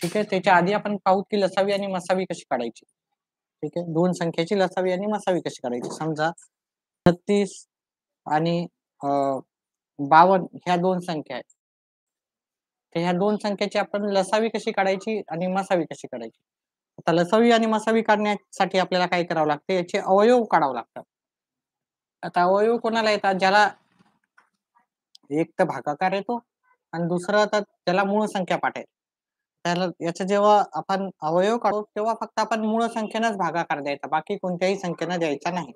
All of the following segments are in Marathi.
ठीक आहे. त्याच्या आधी आपण पाहू की लसावी आणि मसावी कशी काढायची. ठीक आहे. दोन संख्येची लसावी आणि मसावी कशी काढायची. समजा 36 आणि 52 ह्या दोन संख्या आहेत. तर ह्या दोन संख्येची आपण लसावी कशी काढायची आणि मसावी कशी काढायची. आता लसावी आणि मसावी काढण्यासाठी आपल्याला काय करावं लागतं, याचे अवयव काढावं लागतात. आता अवयव कोणाला येतात, ज्याला एक तर भागाकार येतो आणि दुसरं तर त्याला मूळ संख्या पाठ आहे. त्याला याचा जेव्हा आपण अवयव काढू तेव्हा फक्त आपण मूळ संख्येनंच भागाकार द्यायचा, बाकी कोणत्याही संख्येनं द्यायचा नाही.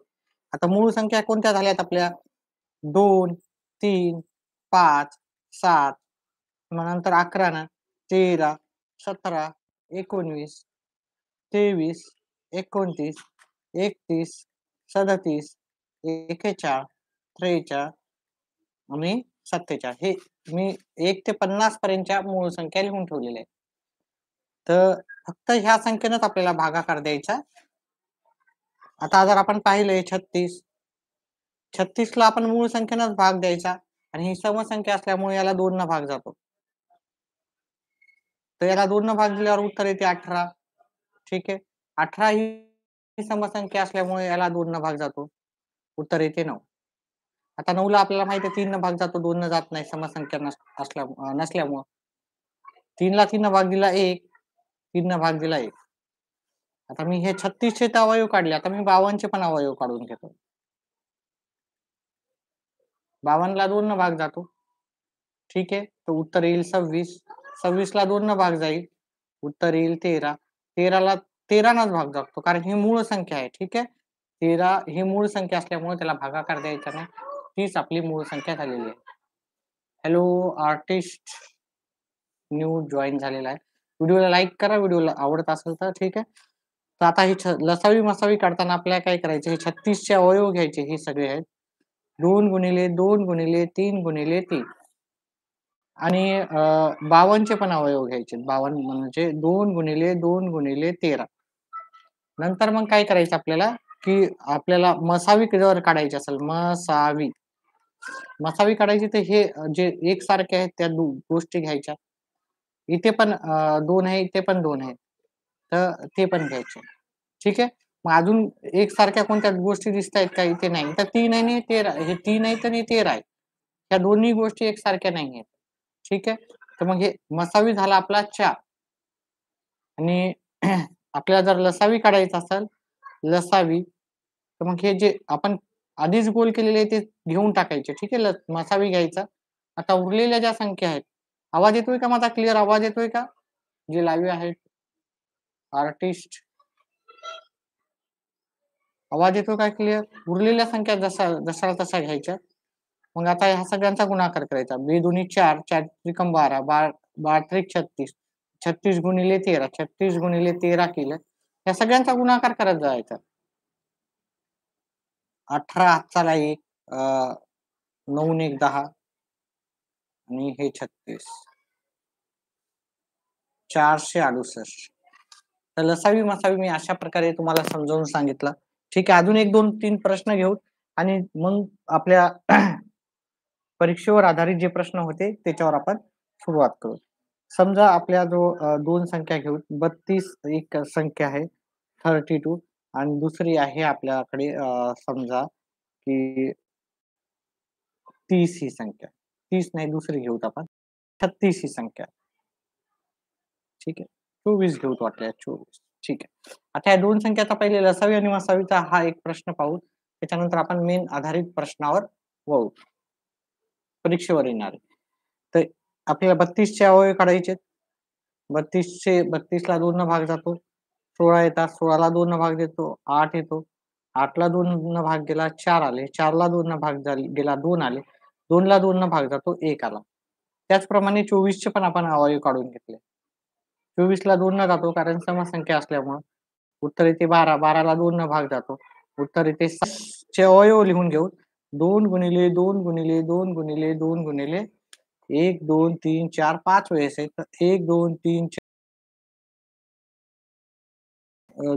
आता मूळ संख्या कोणत्या झाल्यात आपल्या 2, 3, 5, 7, मग नंतर 11 ना 13, 17, 19, 23, 29, 31, 37, 41, 43 आणि 47 हे मी 1 ते 50 पर्यंतच्या मूळ संख्या लिहून ठेवलेल्या आहेत. तर फक्त ह्या संख्येनंच आपल्याला भागाकार द्यायचा. आता जर आपण पाहिलंय 36 ला आपण मूळ संख्येनंच भाग द्यायचा आणि ही समसंख्या असल्यामुळे याला 2 न भाग जातो. तर याला 2 न भाग दिल्यावर उत्तर येते 18. ठीक आहे. 18 ही समसंख्या असल्यामुळे याला 2 न भाग जातो. उत्तर येते 9. आता 9 ला आपल्याला माहिती आहे 3 न भाग जातो, 2 न जात नाही समसंख्या नसल्यामुळं. 3 ला 3 न भाग दिला 1, 3 न भाग दिला 1. आता मी हे 36 चे अवयव काढले. आता मी 52 चे पण अवयव काढून घेतो. 52 ला 2 न भाग जातो. ठीक आहे. तर उत्तर येईल 26. 26 ला 2 न भाग जाईल. उत्तर येईल 13. 13 ला 13 नच भाग जातो कारण ही मूळ संख्या आहे. ठीक आहे. 13 ही मूळ संख्या असल्यामुळे त्याला भागाकार द्यायचा नाही. तीच आपली मूळ संख्या झालेली आहे. हॅलो आर्टिस्ट न्यू जॉइन झालेला आहे. व्हिडिओला लाईक करा, व्हिडिओला आवडत असेल तर. ठीक आहे. तर आता ही लसावी मसावी काढताना आपल्याला काय करायचं, हे 36 चे अवयव घ्यायचे, हे सगळे आहेत 2 गुणिले 2 गुणिले 3 गुणिले 3 आणि 52 चे पण अवयव घ्यायचे. 52 म्हणजे 2 गुणिले 2 गुणिले 13. नंतर मग काय करायचं आपल्याला, की आपल्याला मसावी जर काढायची असेल, मसावी काढायची तर हे जे एकसारखे आहेत त्या गोष्टी घ्यायच्या. इथे पण 2 आहे, इथे पण 2 आहे. तर ते पण घ्यायचे. ठीक आहे. मग अजून एकसारख्या कोणत्या गोष्टी दिसतायत का? इथे नाही. तर 3 आणि 13 हे 3 आहेत आणि 13 आहे. ह्या दोन्ही गोष्टी एकसारख्या नाही आहेत. ठीक आहे. तर मग हे मसावी झाला आपला 4 आणि आपल्याला जर लसावी काढायचं असेल, लसावी, तर मग हे जे आपण आधीच गोल केलेले आहे ते घेऊन टाकायचे. ठीक आहे. मसावी घ्यायचा. आता उरलेल्या ज्या संख्या आहेत, आवाज येतोय का माझा? क्लिअर आवाज येतोय का? जे लाईव्ह आहेत आर्टिस्ट, आवाज येतो का क्लिअर? उरलेल्या संख्या जसा तसा घ्यायच्या. मग आता ह्या सगळ्यांचा गुणाकार करायचा. 2 दुनी 4, 4 त्रिकम 12, 12 त्रिक 36, 36 गुणिले 13, 36 गुणिले 13 केलं. या सगळ्यांचा गुणाकार करत जायचा. 18 हातचाला 1, 9 1 10 आणि हे 36. 468. तर लसावी मसावी मी अशा प्रकारे तुम्हाला समजावून सांगितलं. ठीक आहे. अजून 1, 2, 3 प्रश्न घेऊ आणि मग आपल्या परीक्षेवर आधारित जे प्रश्न होते त्याच्यावर आपण सुरुवात करू. समजा आपल्या जो 2 संख्या घेऊ. 32 एक संख्या आहे 32 आणि दुसरी आहे आपल्याकडे समजा की 30 ही संख्या. 30 नाही दुसरी घेऊत आपण. 36 ही संख्या. ठीक आहे. 24 घेऊत वाटल्यास 24. ठीक आहे. आता या 2 संख्याचा पहिले लसावी आणि मसावीचा हा एक प्रश्न पाहू. त्याच्यानंतर आपण मेन आधारित प्रश्नावर वळू. परीक्षेवर येणार. तर आपल्याला 32 चे अवयव काढायचे. 32 ला 2 न भाग जातो. 16 येतात. 16 ला 2 न भाग देतो. 8 येतो. 8 ला 2 न भाग गेला 4 आले. 4 ला 2 न भाग गेला 2 आले. 2 ला 2 न भाग जातो 1 आला. त्याचप्रमाणे 24 चे पण आपण अवयव काढून घेतले. 24 ला 2 न जातो कारण समसंख्या असल्यामुळे. उत्तर येते 12. 12 ला 2 न भाग जातो. उत्तर येते 7 चे अवयव लिहून घेऊ. 2 गुणिले 2 गुणिले 2 गुणिले 2 गुणिले 1, 2, 3, 4, 5 वेळेस आहे. तर 1, 2, 3,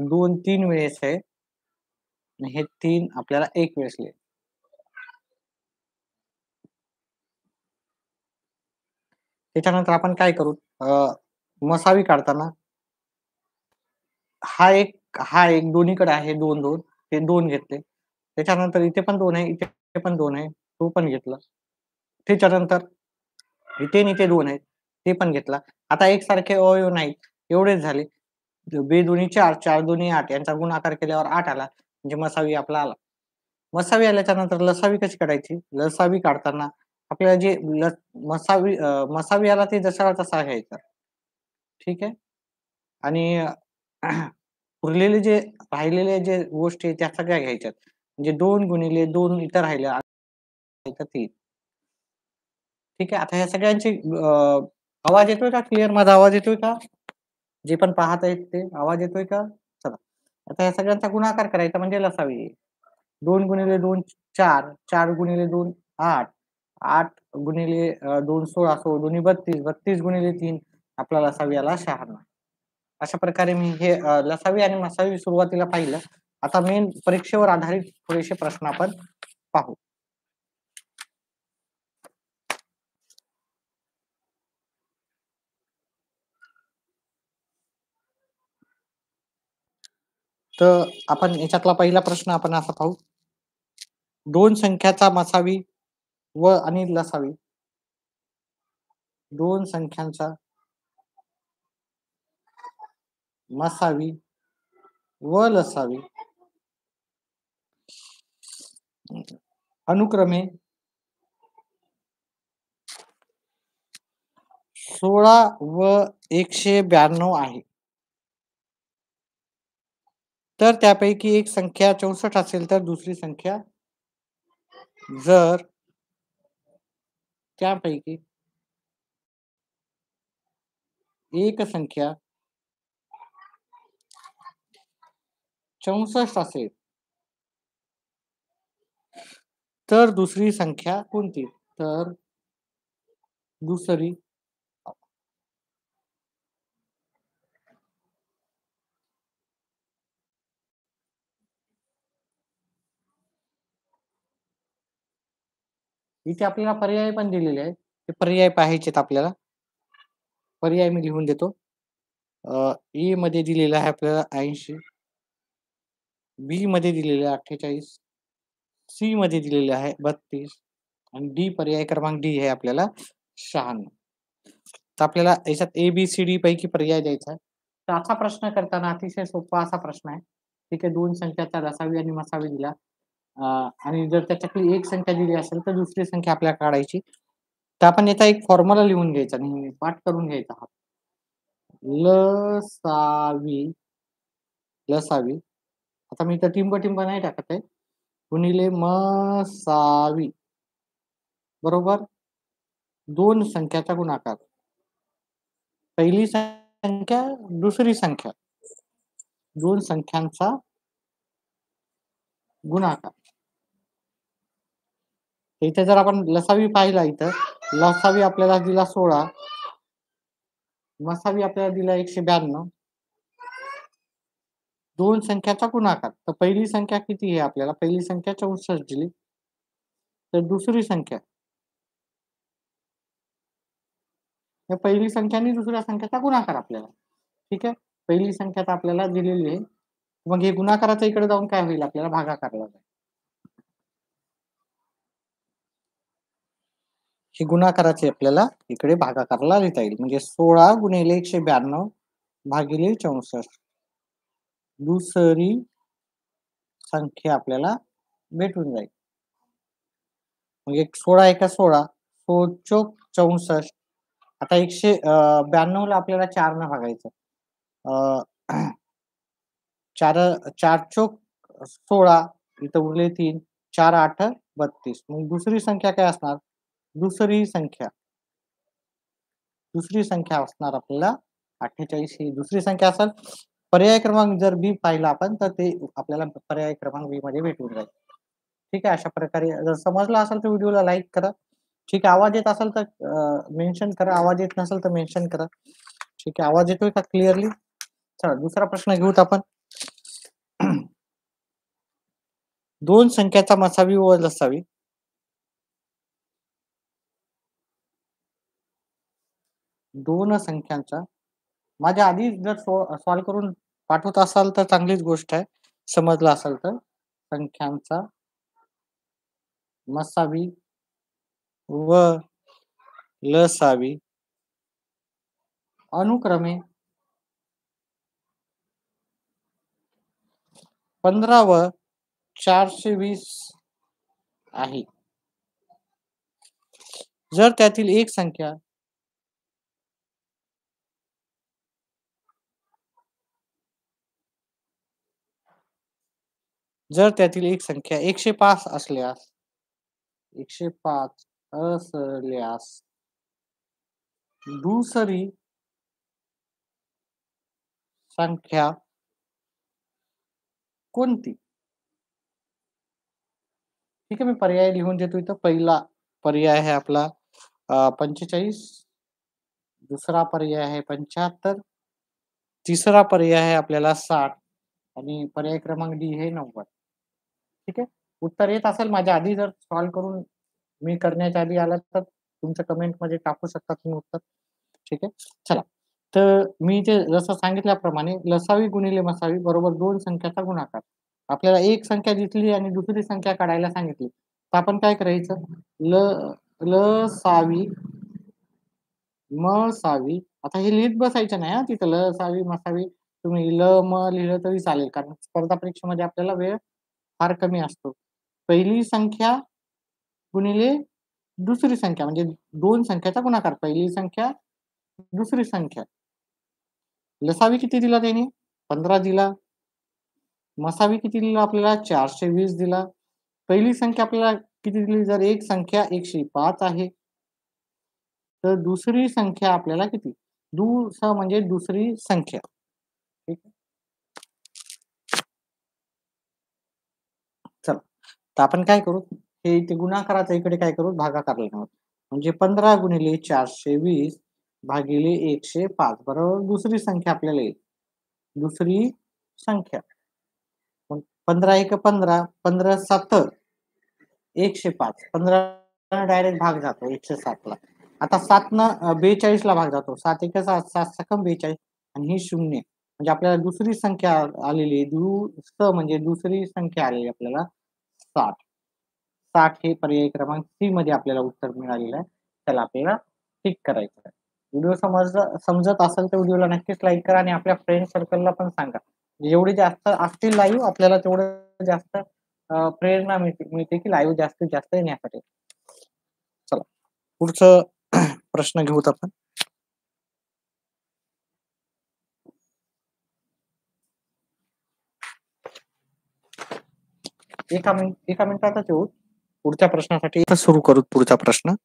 2, 3 वेळेस आहे. आणि हे 3 आपल्याला 1 वेळेस लिहायचे. त्याच्यानंतर आपण काय करू? मसावी काढताना हा एक दोन्हीकडे आहे 2-2 ते 2 घेतले. त्याच्यानंतर इथे पण 2 आहे, इथे पण 2 आहे, तो पण घेतला. त्याच्यानंतर इथे आणि इथे 2 आहेत, ते पण घेतला. आता एकसारखे अवयव नाहीत, एवढेच झाले. बेदोन्ही 4, 4 दोन्ही 8 यांचा गुणाकार केल्यावर 8 आला, म्हणजे मसावी आपला आला. मसावी आल्याच्या नंतर लसावी कशी काढायची? लसावी काढताना आपल्याला जे मसावी आला ते जसाला तसा घ्यायचा. ठीक आहे? आणि उरलेले जे राहिलेले जे गोष्टी आहेत त्या सगळ्या घ्यायच्यात. म्हणजे 2 गुणिले 2 इथं राहिल्या, इथं 3. ठीक आहे. आता ह्या सगळ्यांची आवाज येतोय का क्लिअर? माझा आवाज येतोय का? जे पण पाहत आहेत ते आवाज येतोय का? चला. आता या सगळ्यांचा गुणाकार करायचा म्हणजे लसावी येईल. 2 गुणिले 2 4, 4 गुणिले 2 8, 8 गुणिले 2 16, 16 दोन्ही 32, 32 गुणिले 3 आपला लसावी आला 96. अशा प्रकारे मी हे लसावी आणि मसावी सुरुवातीला पाहिलं. आता मेन परीक्षेवर आधारित थोडेसे प्रश्न आपण पाहू. तर आपण याच्यातला पहिला प्रश्न आपण असा पाहू. 2 संख्याचा मसावी व आणि लसावी 2 संख्यांचा मसावी व लसावी अनुक्रमे 16 व 192 आहे. तर त्यापैकी एक संख्या 64 असेल तर दुसरी संख्या जर त्यापैकी एक संख्या 64 असेल तर दुसरी संख्या कोणती? तर दुसरी इथे आपल्याला पर्याय पण दिलेले आहेत. ते पर्याय पाहायचेत आपल्याला. पर्याय मी लिहून देतो. ए मध्ये दिलेलं आहे आपल्याला 80, बी मध्ये दिलेलं आहे 48, सी मध्ये दिलेलं आहे 32 आणि डी पर्याय क्रमांक डी आहे आपल्याला 96. तर आपल्याला याच्यात ए-बी-सी-डी पैकी पर्याय द्यायचा आहे. तर असा प्रश्न करताना अतिशय सोपा असा प्रश्न आहे. ठीक आहे. 2 संख्याचा लसावी आणि मसावी दिला. आणि जर त्याच्यातली एक संख्या दिली असेल तर दुसरी संख्या आपल्याला काढायची. तर आपण याचा एक फॉर्म्युला लिहून घ्यायचा नेहमी पाठ करून घ्यायचा हा. लसावी लसावी आता मी इथं टिंब-टिंब नाही टाकत आहे. गुणिले मसावी बरोबर 2 संख्याचा गुणाकार. पहिली संख्या, दुसरी संख्या. 2 संख्यांचा गुणाकार. इथे जर आपण लसावी पाहिला इथं, लसावी आपल्याला दिला 16, मसावी आपल्याला दिला 192. 2 संख्याचा गुणाकार. तर पहिली संख्या किती आहे आपल्याला? पहिली संख्या 64 दिली. तर दुसरी संख्या या पहिली संख्या आणि दुसऱ्या संख्याचा गुणाकार आपल्याला. ठीक आहे. पहिली संख्या तर आपल्याला दिलेली आहे. मग हे गुणाकाराच्या इकडे जाऊन काय होईल आपल्याला भागाकारला जाईल. हे गुणाकाराचे आपल्याला इकडे भागाकारला लिहिता येईल. म्हणजे 16 गुणिले 192 भागिले 64. दुसरी संख्या आपल्याला भेटून जाईल. मग 16 एका 16, 16 चोक 64. आता 192 ला आपल्याला 4 ने भागायचं. 4 4 चोक 16 इथं उरले 3, 4 8 32. मग दुसरी संख्या काय असणार? दुसरी संख्या असणार आपल्याला 48 ही दुसरी संख्या असेल. पर्याय क्रमांक जर बी पाहिला आपण तर ते आपल्याला पर्याय क्रमांक बी मध्ये भेटून जाईल. ठीक आहे. अशा प्रकारे जर समजलं असेल तर व्हिडिओला लाईक करा. ठीक आहे. आवाज येत असेल तर मेन्शन करा. आवाज येत नसेल तर मेन्शन करा. ठीक आहे. आवाज येतोय का क्लिअरली? चला दुसरा प्रश्न घेऊत आपण. 2 संख्याचा मसावी व लसावी 2 संख्यांचा माझ्या आधी जर सॉल्व्ह करून पाठवत असाल तर चांगलीच गोष्ट आहे. समजलं असेल तर. संख्यांचा मसावी व लसावी अनुक्रमे 15 व 420 आहे. जर त्यातील एक संख्या जर त्यातील एक संख्या 105 असल्यास 105 असल्यास दुसरी संख्या कोणती? ठीक आहे, मी पर्याय लिहून देतो इथं. पहिला पर्याय आहे आपला 45, दुसरा पर्याय आहे 75, तिसरा पर्याय आहे आपल्याला 60 आणि पर्याय क्रमांक डी हे 90. ठीक आहे. उत्तर येत असेल माझ्या आधी जर सॉल्व्ह करून मी करण्याच्या आधी आला तर तुमच्या कमेंटमध्ये टाकू शकता तुम्ही उत्तर. ठीक आहे. चला. तर मी जे जसं सांगितल्याप्रमाणे लसावी गुणिले मसावी बरोबर 2 संख्याचा गुणाकार. आपल्याला एक संख्या दिसली आणि दुसरी संख्या काढायला सांगितली. तर आपण काय करायचं? ल लसावी मसावी आता हे लिहित बसायचं नाही हां, तिथं लसावी मसावी तुम्ही म लिहिलं तरी चालेल. कारण स्पर्धा परीक्षेमध्ये आपल्याला वेळ फार कमी असतो. पहिली संख्या गुणिले दुसरी संख्या म्हणजे 2 संख्याचा गुणाकार. पहिली संख्या, दुसरी संख्या. लसावी किती दिला त्याने? 15 दिला. मसावी किती दिला आपल्याला? 420 दिला. पहिली संख्या आपल्याला किती दिली? जर एक संख्या 105 आहे. तर दुसरी संख्या आपल्याला किती? म्हणजे दुसरी संख्या. ठीक आहे. चला. तर आपण काय करू? हे इथे गुणाकाराच्या इकडे काय करू? भागाकार लावू. म्हणजे 15 गुणिले 420 भागिले 105 बरोबर दुसरी संख्या आपल्याला येईल. दुसरी संख्या. मग 15 एक 15, 15 सात 105. 15 डायरेक्ट भाग जातो 107 ला. आता 7 न 42 ला भाग जातो. 7 एक 7, 7 सकम 42 आणि ही 0. म्हणजे आपल्याला दुसरी संख्या आलेली आहे. म्हणजे दुसरी संख्या आलेली आपल्याला 60. 60 हे पर्याय क्रमांक सी मध्ये आपल्याला उत्तर मिळालेलं आहे. त्याला आपल्याला टिक करायचं आहे. व्हिडिओ समजत असेल तर व्हिडिओला नक्कीच लाईक करा आणि आपल्या फ्रेंड सर्कलला पण सांगा. जेवढे जास्त असतील लाईव्ह आपल्याला तेवढं जास्त प्रेरणा मिळते की लाईव्ह जास्तीत जास्त येण्यासाठी. चला पुढचं प्रश्न घेऊत आपण. एका मिनिटातच येऊ. पुढच्या प्रश्नासाठी सुरू करू पुढचा प्रश्न.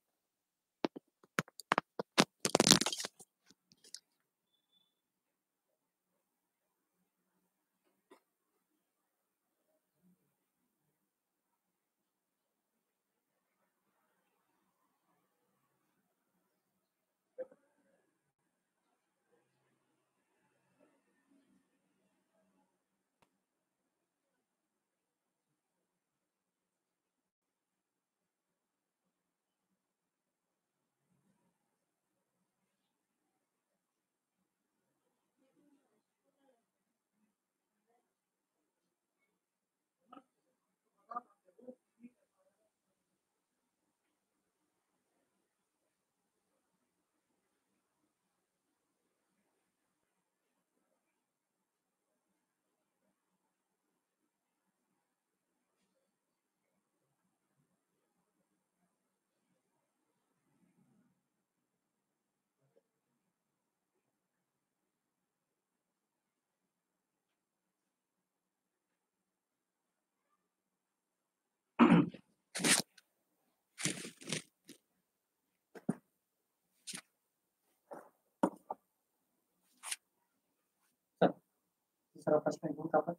तिसरा प्रश्न घेऊत आपण.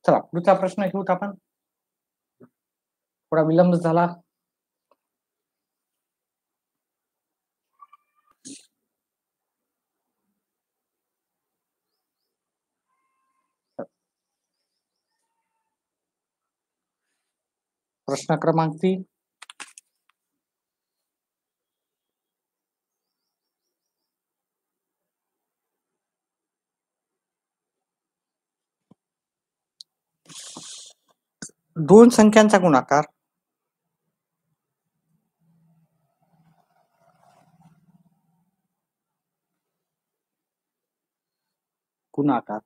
चला पुढचा प्रश्न घेऊत आपण. थोडा विलंब झाला. प्रश्न क्रमांक 3. दोन संख्यांचा गुणाकार गुणाकार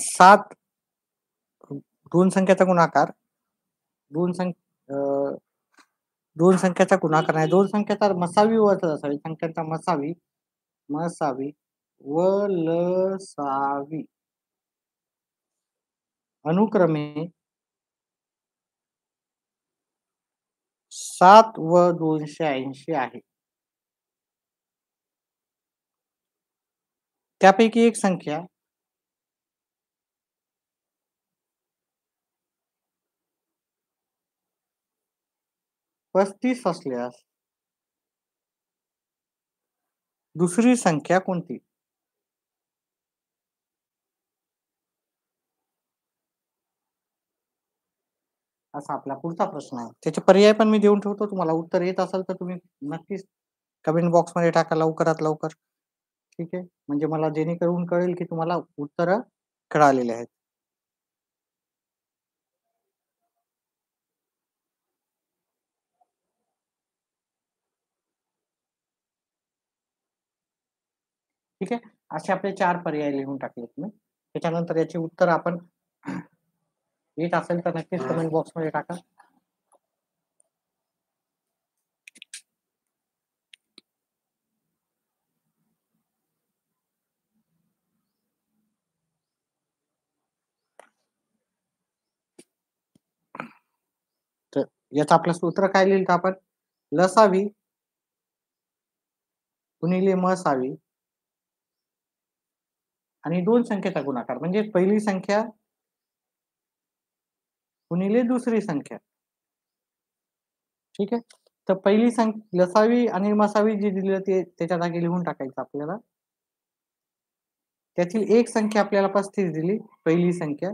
7 दोन संख्याचा गुणाकार दोन संख्याचा गुणाकार नाही, दोन संख्याचा मसावी व लसावी, संख्यांचा मसावी व लसावी अनुक्रमे 7 व 280 आहे. त्यापैकी एक संख्या 35 असल्यास दुसरी संख्या कोणती? असा आपला पुढचा प्रश्न आहे. त्याचे पर्याय पण मी देऊन ठेवतो. तुम्हाला उत्तर येत असेल तर तुम्ही नक्कीच कमेंट बॉक्समध्ये टाका लवकरात लवकर. ठीक आहे. म्हणजे मला जेणेकरून कळेल की तुम्हाला उत्तर कळालेले आहेत. ठीक आहे. असे आपले 4 पर्याय लिहून टाकले तुम्ही. त्याच्यानंतर याची उत्तर आपण येत असेल तर नक्कीच कमेंट बॉक्समध्ये टाका. तर याचं आपलं सूत्र काय लिहिलं आपण? लसावी गुणिले मसावी आणि दोन संख्येचा गुणाकार म्हणजे पहिली संख्या गुणिले दुसरी संख्या. ठीक आहे. तर पहिली संख्या लसावी आणि मसावी जी दिली ते त्याच्या जागी लिहून टाकायचं आपल्याला. त्यातील एक संख्या आपल्याला 35 दिली, पहिली संख्या.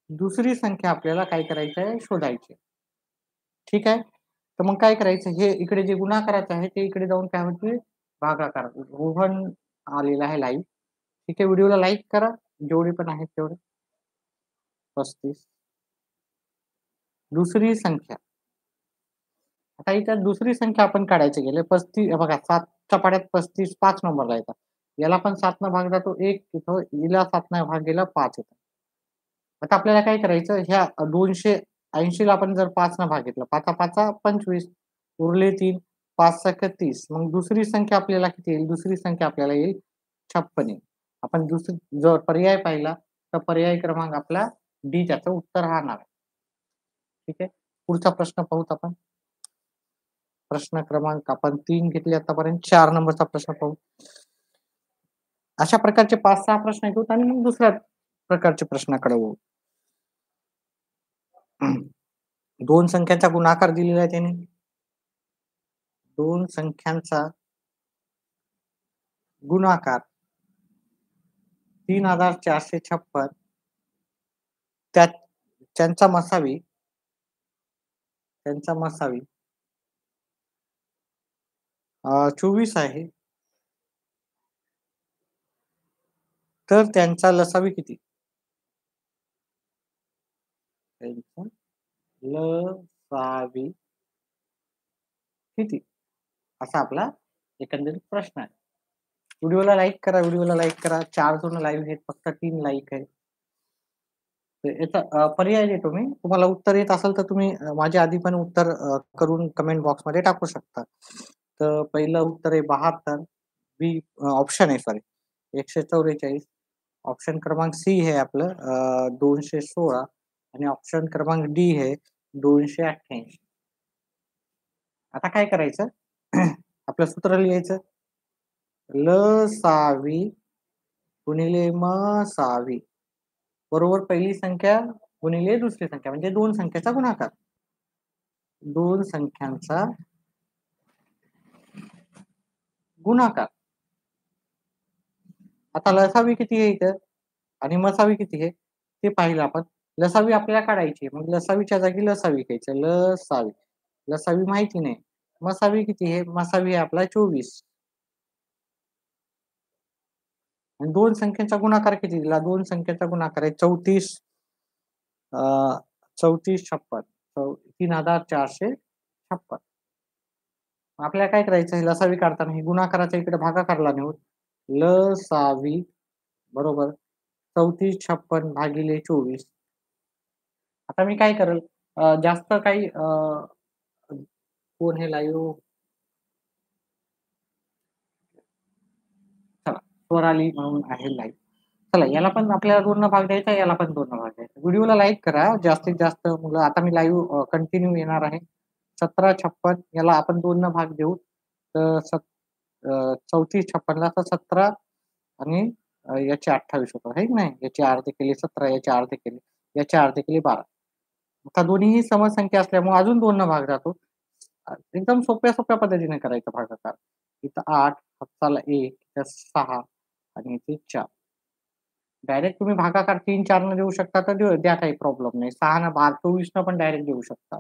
दुसरी संख्या आपल्याला काय करायचं आहे? शोधायची. ठीक आहे. तर मग काय करायचं? हे इकडे जे गुणाकाराचं आहे ते इकडे जाऊन काय होते? भागाकार. रोहन आलेला आहे लाईव्ह. ठीक आहे. व्हिडिओला लाईक करा जेवढे पण आहेत तेवढे. 35. दुसरी संख्या. आता इथं दुसरी संख्या आपण काढायची गेले 35 बघा 7च्या पाड्यात 35 5 नंबरला येतात. याला पण 7 न भागला तो 1 इथं हिला 7 न भागलेला 5 येतात. आता आपल्याला काय करायचं? ह्या 280 ला आपण जर 5 न भागितलं 5 5 25 उरले 3 5 सक 30. मग दुसरी संख्या आपल्याला किती येईल? दुसरी संख्या आपल्याला येईल 56 येईल. आपण दुसरी जर पर्याय पाहिला तर पर्याय क्रमांक आपला डी त्याचं उत्तर राहणार आहे. ठीक आहे. पुढचा प्रश्न पाहूत आपण. प्रश्न क्रमांक आपण 3 घेतले आतापर्यंत. 4 नंबरचा प्रश्न पाहू. अशा प्रकारचे 5-6 प्रश्न घेऊ आणि मग दुसऱ्या प्रकारचे प्रश्नाकडे वळू. दोन संख्यांचा गुणाकार दिलेला आहे त्याने. दोन संख्यांचा गुणाकार 3456 त्यात त्यांचा मसावी 24 आहे. तर त्यांचा लसावी किती? त्यांचा लसावी किती? असा आपला एकंदरीत प्रश्न आहे. व्हिडिओला लाईक करा. 4 जण लाईव्ह आहेत, फक्त 3 लाईक आहे. तर याचा पर्याय देतो मी. तुम्हाला उत्तर येत असेल तर तुम्ही माझ्या आधी पण उत्तर करून कमेंट बॉक्समध्ये टाकू शकता. तर पहिलं उत्तर आहे 72. बी ऑप्शन आहे सॉरी 144. ऑप्शन क्रमांक सी आहे आपलं 216 आणि ऑप्शन क्रमांक डी आहे 288. आता काय करायचं? आपलं सूत्र लिहायचं. लसावी गुणिले मसावी बरोबर पहिली संख्या गुणिले दुसरी संख्या म्हणजे दोन संख्येचा गुणाकार. दोन संख्यांचा गुणाकार. आता लसावी किती आहे इथं आणि मसावी किती आहे ते पाहिलं आपण. लसावी आपल्याला काढायची मग लसावीच्या जागी लसावी घ्यायचं. लसावी लसावी माहिती नाही. मसावी किती आहे? मसावी आहे आपला 24. आणि दोन संख्येचा गुणाकार किती दिला? दोन संख्येचा गुणाकार आहे 34 34 56 3456. आपल्याला काय करायचं आहे लसावी काढताना हे गुणाकाराच्या इकडे भागाकारला नेऊ. लसावी बरोबर 3456 भागिले 24. आता मी काय करेल जास्त काही कोण हे लाईव्ह चला स्वराली म्हणून आहे लाईव्ह. चला याला पण आपल्याला 2 न भाग द्यायचा, याला पण 2 न भाग द्यायचा. व्हिडिओला लाईक करा जास्तीत जास्त मुलं. आता मी लाईव्ह कंटिन्यू येणार आहे. 1756 याला आपण 2 न भाग देऊ. तर 3456 ला 17 आणि याचे 28 होतात आहे की नाही? याचे अर्धे केले 17, याचे अर्धे केले, याचे अर्धे केले 12. आता दोन्हीही समसंख्या असल्यामुळे अजून 2 न भाग जातो. एकदम सोप्या पद्धतीने करायचा भागाकार. इथं 8, हाताला 1, इथं 6 आणि इथे 4. डायरेक्ट तुम्ही भागाकार 3, 4 न देऊ शकता तर द्या काही प्रॉब्लेम नाही. 6 न 24 न पण डायरेक्ट देऊ शकता.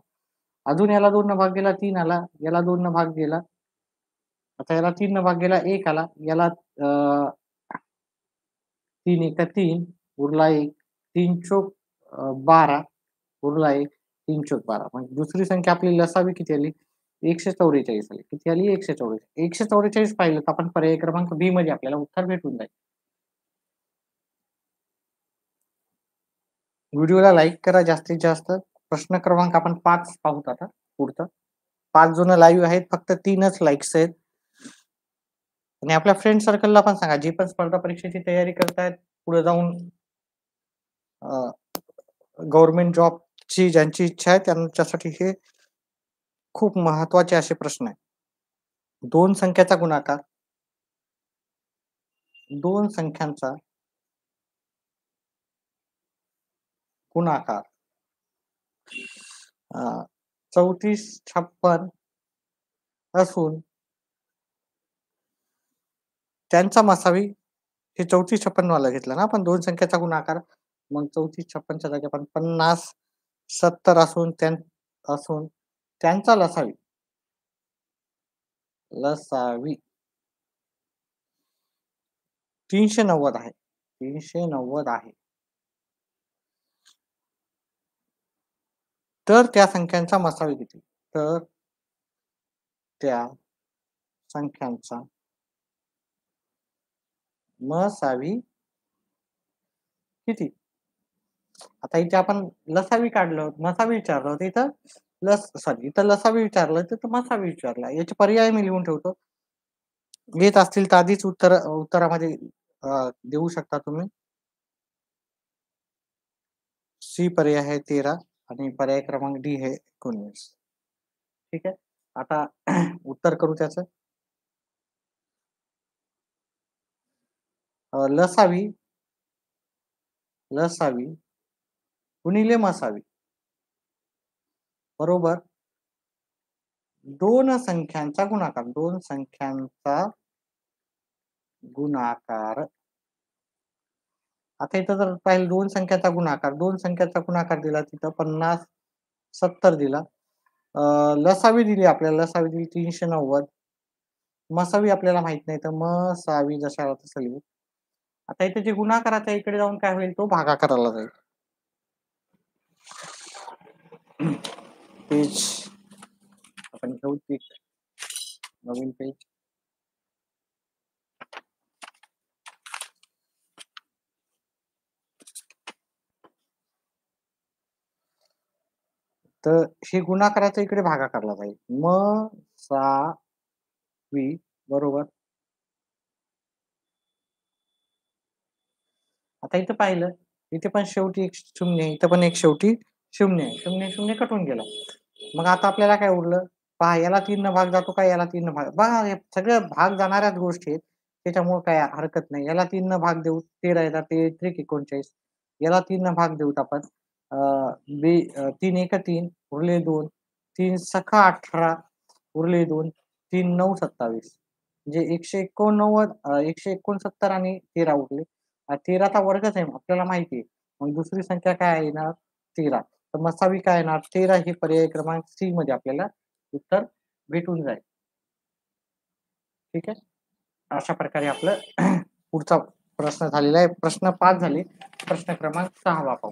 अजून याला 2 न भाग गेला 3 आला, याला 2 न भाग गेला. आता याला 3 न भाग गेला 1 आला, याला 3 एका 3 उरला 1, 3 चोक 12 उरला 1, 3 चोक 12. म्हणजे दुसरी संख्या आपली लसावी किती आली? 144 आली. किती आली? 144. 144 पाहिलं तर आपण पर्याय क्रमांक बी मध्ये आपल्याला उत्तर भेटून जाईल. व्हिडिओला लाईक करा जास्तीत जास्त. प्रश्न क्रमांक आपण 5 पाहूत आता पुढचा. 5 जण लाईव्ह आहेत, फक्त 3च लाईक्स आहेत. आणि आपल्या फ्रेंड सर्कलला पण सांगा, जे पण स्पर्धा परीक्षेची तयारी करतायत, पुढे जाऊन गव्हर्नमेंट जॉबची ज्यांची इच्छा आहे त्यांच्यासाठी हे खूप महत्त्वाचे असे प्रश्न आहेत. 2 संख्याचा गुणाकार, 2 संख्यांचा गुणाकार 3456 असून त्यांचा मसावी हे 3456 वाला घेतला ना आपण 2 संख्याचा गुणाकार. मग 3456 च्या जागी आपण 50 70 असून त्यांचा लसावी लसावी 390 आहे. 390 आहे. तर त्या संख्यांचा मसावी किती? तर त्या संख्यांचा मसावी किती? आता इथे आपण लसावी काढलं, मसावी विचारलं होतं. इथं लसावी विचारलं, तिथं मसावी विचारला. याचे पर्याय मी लिहून ठेवतो. येत असतील तर आधीच उत्तरामध्ये देऊ शकता तुम्ही. सी पर्याय आहे 13 आणि पर्याय क्रमांक डी आहे 19. ठीक आहे. आता उत्तर करू त्याचं. लसावी गुणिले मसावी बरोबर 2 संख्यांचा गुणाकार. 2 संख्यांचा गुणाकार. आता इथं जर पाहिलं 2 संख्याचा गुणाकार, 2 संख्याचा गुणाकार दिला तिथं 50 70 दिला. लसावी दिली आपल्याला, लसावी दिली 390. मसावी आपल्याला माहित नाही तर मसावी जशाला तसं लिहू. आता इथे जे गुणाकाराच्या इकडे जाऊन काय होईल तो भागाकाराला जाईल. पेज आपण घेऊ नवीन पेज. तर हे गुणाकाराच्या इकडे भागाकारला जाईल. मसावी बरोबर. आता इथं पाहिलं, इथे पण शेवटी एक शून्य आहे, इथं पण एक शेवटी शून्य आहे. शून्य, शून्य कटून गेला. मग आता आपल्याला काय उरलं? पहा याला 3 न भाग जातो का? याला 3 न भाग. पहा हे सगळं भाग जाणाऱ्याच गोष्टी आहेत. त्याच्यामुळे काय हरकत नाही. याला 3 न भाग देऊ. 13 येतात ते त्रिक 39. याला 3 न भाग देऊत आपण. 3 एका 3 उरले 2. 3 सखा 18 उरले 2. 3 9 27. म्हणजे 189 169 आणि 13 उरले. 13चा वर्गच आहे आपल्याला माहिती आहे. मग दुसरी संख्या काय येणार? 13. तर मसावी काय येणार? 13 हे पर्याय क्रमांक सी मध्ये आपल्याला उत्तर भेटून जाईल. ठीक आहे. अशा प्रकारे आपलं पुढचा प्रश्न झालेला आहे. प्रश्न 5 झाले. प्रश्न क्रमांक 6 पाहू.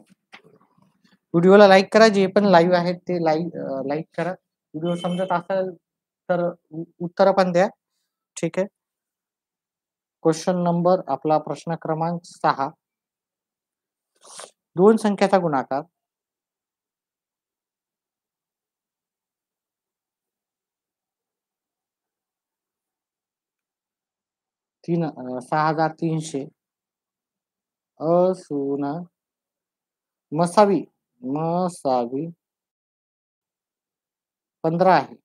व्हिडिओला लाईक करा. जे पण लाईव्ह आहेत ते लाईक करा. व्हिडिओ समजत असेल तर उत्तर पण द्या. ठीक आहे. क्वेश्चन नंबर आपला प्रश्न क्रमांक 6. दोन संख्याचा गुणाकार 6300 असून मसावी 15 आहे.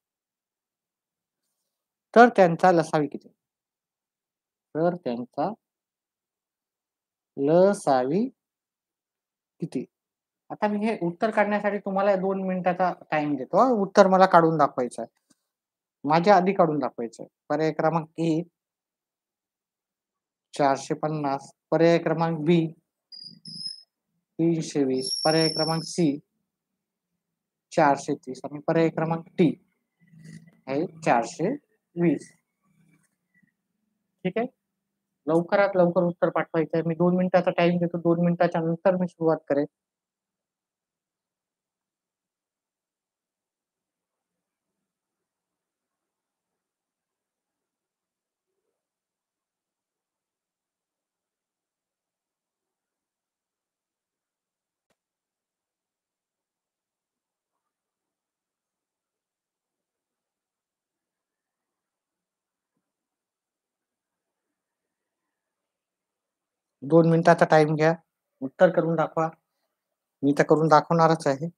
तर त्यांचा लसावी किती? तर त्यांचा लसावी किती? आता मी हे उत्तर काढण्यासाठी तुम्हाला 2 मिनिटाचा टाईम देतो हां. उत्तर मला काढून दाखवायचं आहे. माझ्या आधी काढून दाखवायचं आहे. पर्याय क्रमांक 1 450. पर्याय क्रमांक बी 320. पर्याय क्रमांक सी 430 आणि पर्याय क्रमांक टी आहे 420. ठीक आहे. लवकरात लवकर उत्तर पाठवायचं आहे. मी 2 मिनिटाचा टाईम देतो. 2 मिनिटाच्या नंतर मी सुरुवात करेन. दोन मिनिटाचा टाईम घ्या. उत्तर करून दाखवा. मी तर करून दाखवणारच आहे.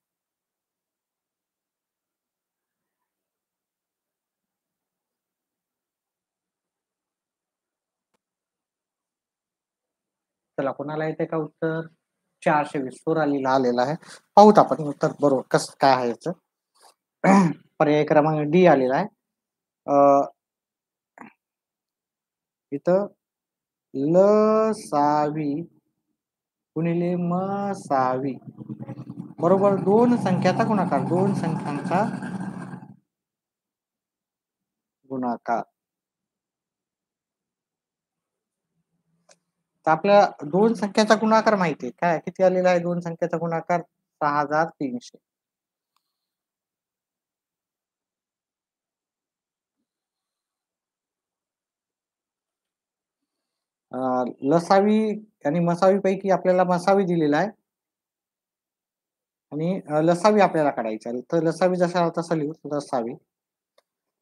चला कोणाला येते का उत्तर? 420 स्वरालीला आलेला आहे. पाहूत आपण उत्तर बरोबर कसं काय आहे याचं. पर्याय क्रमांक डी आलेला आहे. इथं लसावी गुणिले मसावी बरोबर 2 संख्याचा गुणाकार. 2 संख्यांचा गुणाकार. तर आपल्याला 2 संख्याचा गुणाकार माहिती आहे. काय किती आलेला आहे 2 संख्याचा गुणाकार? 6300. लसावी आणि मसावी पैकी आपल्याला मसावी दिलेला आहे. आणि लसावी आपल्याला काढायची आहे. तर लसावी जसा तसा लिहू लसावी.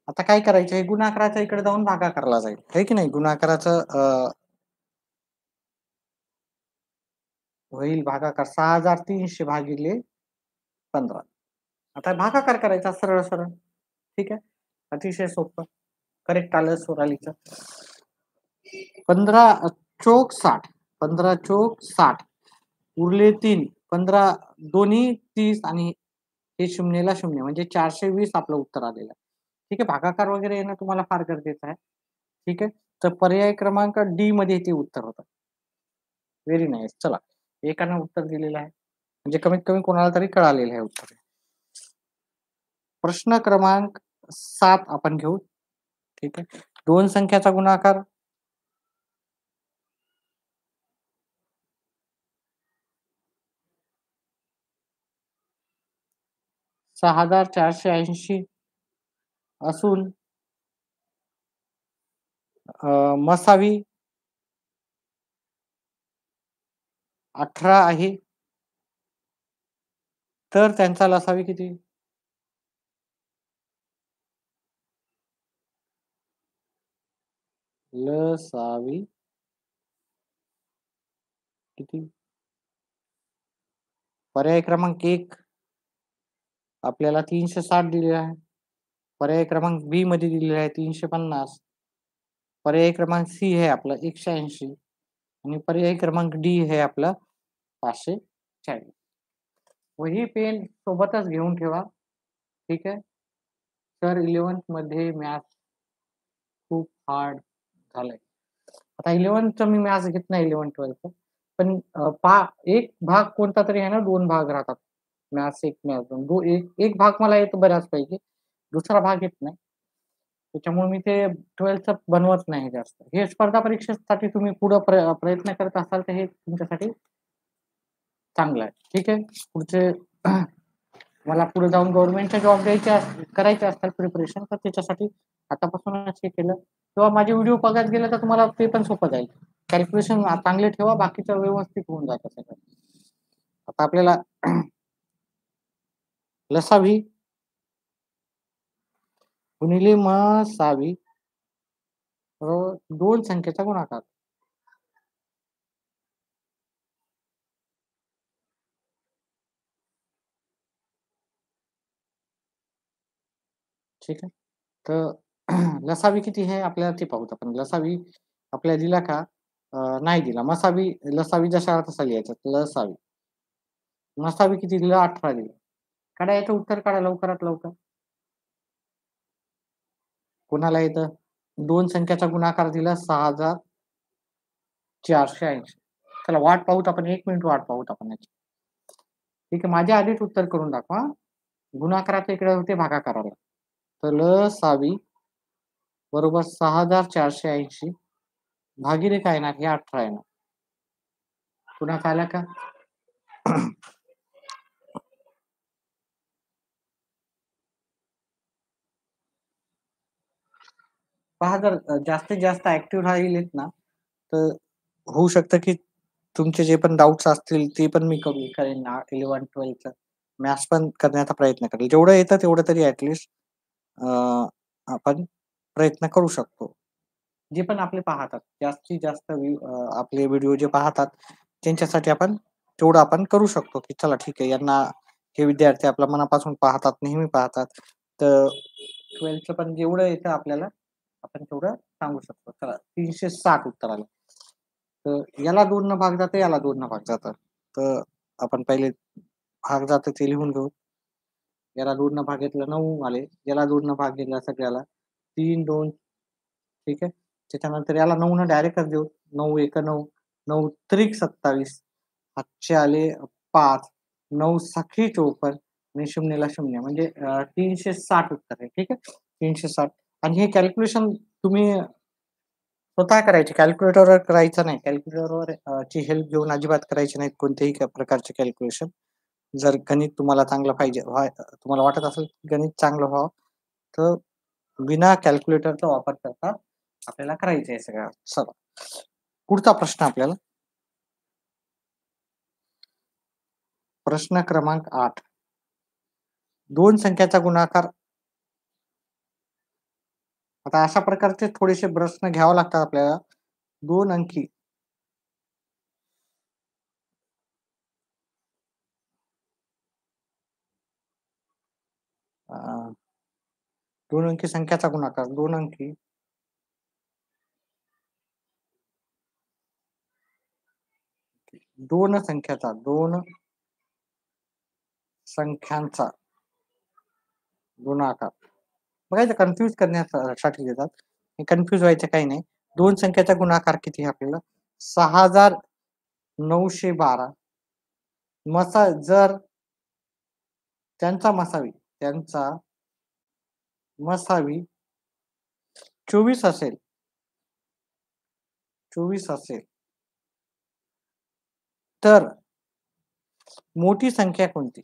आता काय करायचं आहे गुणाकाराच्या इकडे जाऊन भागाकारला जाईल. आहे की नाही? गुणाकाराचं होईल भागाकार 6300 भागिले 15. आता भागाकार करायचा सरळ सरळ. ठीक आहे. अतिशय सोपं. करेक्ट आलं स्वरालीचं. 15 चोक 60. 15 चोक 60. उरले 3. 15 दोन्ही 30 आणि हे शून्यला शून्य म्हणजे 420 आपलं उत्तर आलेलं आहे. ठीक आहे. भागाकार वगैरे येणं तुम्हाला फार गरजेचं आहे. ठीक आहे. तर पर्याय क्रमांक डी मध्ये ते उत्तर होतं. Very nice. चला. एकानं उत्तर दिलेलं आहे. म्हणजे कमीत कमी कोणाला तरी कळालेलं आहे उत्तर. प्रश्न क्रमांक 7 आपण घेऊ. ठीक आहे. 2 संख्याचा गुणाकार 6480 असून मसावी 18 आहे. तर त्यांचा लसावी किती? लसावी किती? पर्याय क्रमांक 1 आपल्याला 360 दिलेला आहे. पर्याय क्रमांक बी मध्ये दिलेला आहे 350. पर्याय क्रमांक सी हे आपलं 180 आणि पर्याय क्रमांक डी हे आपलं 540. वही पेन सोबतच घेऊन ठेवा. ठीक आहे. सर 11th मध्ये मॅथ्स खूप हार्ड झालंय. आता 11th मी मॅथ्स घेत नाही 11-12चं. पण एक भाग कोणता तरी आहे ना, 2 भाग राहतात. Maths 1, maths 2. एक भाग मला येतो बऱ्याचपैकी. दुसरा भाग येत नाही. त्याच्यामुळे मी ते 12th बनवत नाही जास्त. हे स्पर्धा परीक्षेसाठी तुम्ही पुढे प्रयत्न करत असाल तर हे तुमच्यासाठी चांगलं आहे. ठीक आहे. पुढचे मला पुढे जाऊन गव्हर्नमेंटचा जॉब करायचे असतात प्रिपरेशन, तर त्याच्यासाठी आतापासूनच हे केलं किंवा माझे व्हिडिओ बघत गेले तर तुम्हाला ते पण सोपं जाईल. कॅल्क्युलेशन चांगले ठेवा, बाकीचं व्यवस्थित होऊन जातं सगळं. आता आपल्याला लसावी गुणिले मसावी बरोबर 2 संख्येचा गुणाकार. ठीक आहे. तर लसावी किती आहे आपल्याला ते पाहूत आपण. लसावी आपल्याला दिला का? नाही दिला. लसावी जसा तसा लिहायचा. लसावी. मसावी किती दिलं? 18 दिलं. काढा याचं उत्तर काढा लवकरात लवकर. कोणाला येतं? 2 संख्याचा गुणाकार दिला 6480. चला वाट पाहूत आपण. 1 मिनिट वाट पाहूत आपण याची. ठीक आहे. माझ्या आधीच उत्तर करून दाखवा. गुणाकाराच्या इकडे होते भागाकाराला. तर लसावी बरोबर 6480 भागिले काय येणार? हे 18 येणार. कुणाचा आला का? पहा जर जास्तीत जास्त ऍक्टिव्ह राहिलेत ना, तर होऊ शकतं की तुमचे जे पण डाउट्स असतील ते पण मी करेन ना 11-12चं. मॅथ्स पण करण्याचा प्रयत्न करेल. जेवढं येतं तेवढं तरी ॲटलीस्ट आपण प्रयत्न करू शकतो. जे पण आपले पाहतात, जास्तीत जास्त आपले व्हिडिओ जे पाहतात, त्यांच्यासाठी आपण तेवढं आपण करू शकतो, की चला ठीक आहे यांना हे विद्यार्थी आपल्या मनापासून पाहतात, नेहमी पाहतात. तर 12चं पण जेवढं येतं आपल्याला, आपण तेवढं सांगू शकतो. चला 360 उत्तर आलं. तर याला 2 न भाग जातं, याला 2 न भाग जातं. तर आपण पहिले भाग जातं ते लिहून घेऊ. याला 2 न भाग घेतला 9 आले. याला 2 न भाग दिला सगळ्याला 3, 2 ठीक आहे. त्याच्यानंतर याला 9 न डायरेक्टच देऊ. 9 एका 9, 9 त्रिक 27, हातचे आले 5, 9 सखे 54 आणि शून्यला 0 म्हणजे 360 उत्तर आहे. ठीक आहे. 360 आणि हे कॅल्क्युलेशन तुम्ही स्वतः करायचे. कॅल्क्युलेटरवर करायचं नाही. कॅल्क्युलेटरवर ची हेल्प घेऊन अजिबात करायची नाहीत कोणत्याही प्रकारचे कॅल्क्युलेशन. जर गणित तुम्हाला चांगलं पाहिजे तुम्हाला वाटत असेल गणित चांगलं व्हावं, तर बिना कॅल्क्युलेटरचा वापर करता आपल्याला करायचं आहे सगळं. चला पुढचा प्रश्न आपल्याला प्रश्न क्रमांक 8. 2 संख्याचा गुणाकार. आता अशा प्रकारचे थोडेसे प्रश्न घ्यावे लागतात आपल्याला. 2 अंकी 2 अंकी संख्याचा गुणाकार 2 अंकी 2 संख्यांचा गुणाकार. बघायचं कन्फ्यूज करण्यासाठी देतात. कन्फ्यूज व्हायचं काही नाही. 2 संख्याचा गुणाकार किती आहे आपल्याला? 6912. जर त्यांचा मसावी 24 असेल 24 असेल तर मोठी संख्या कोणती?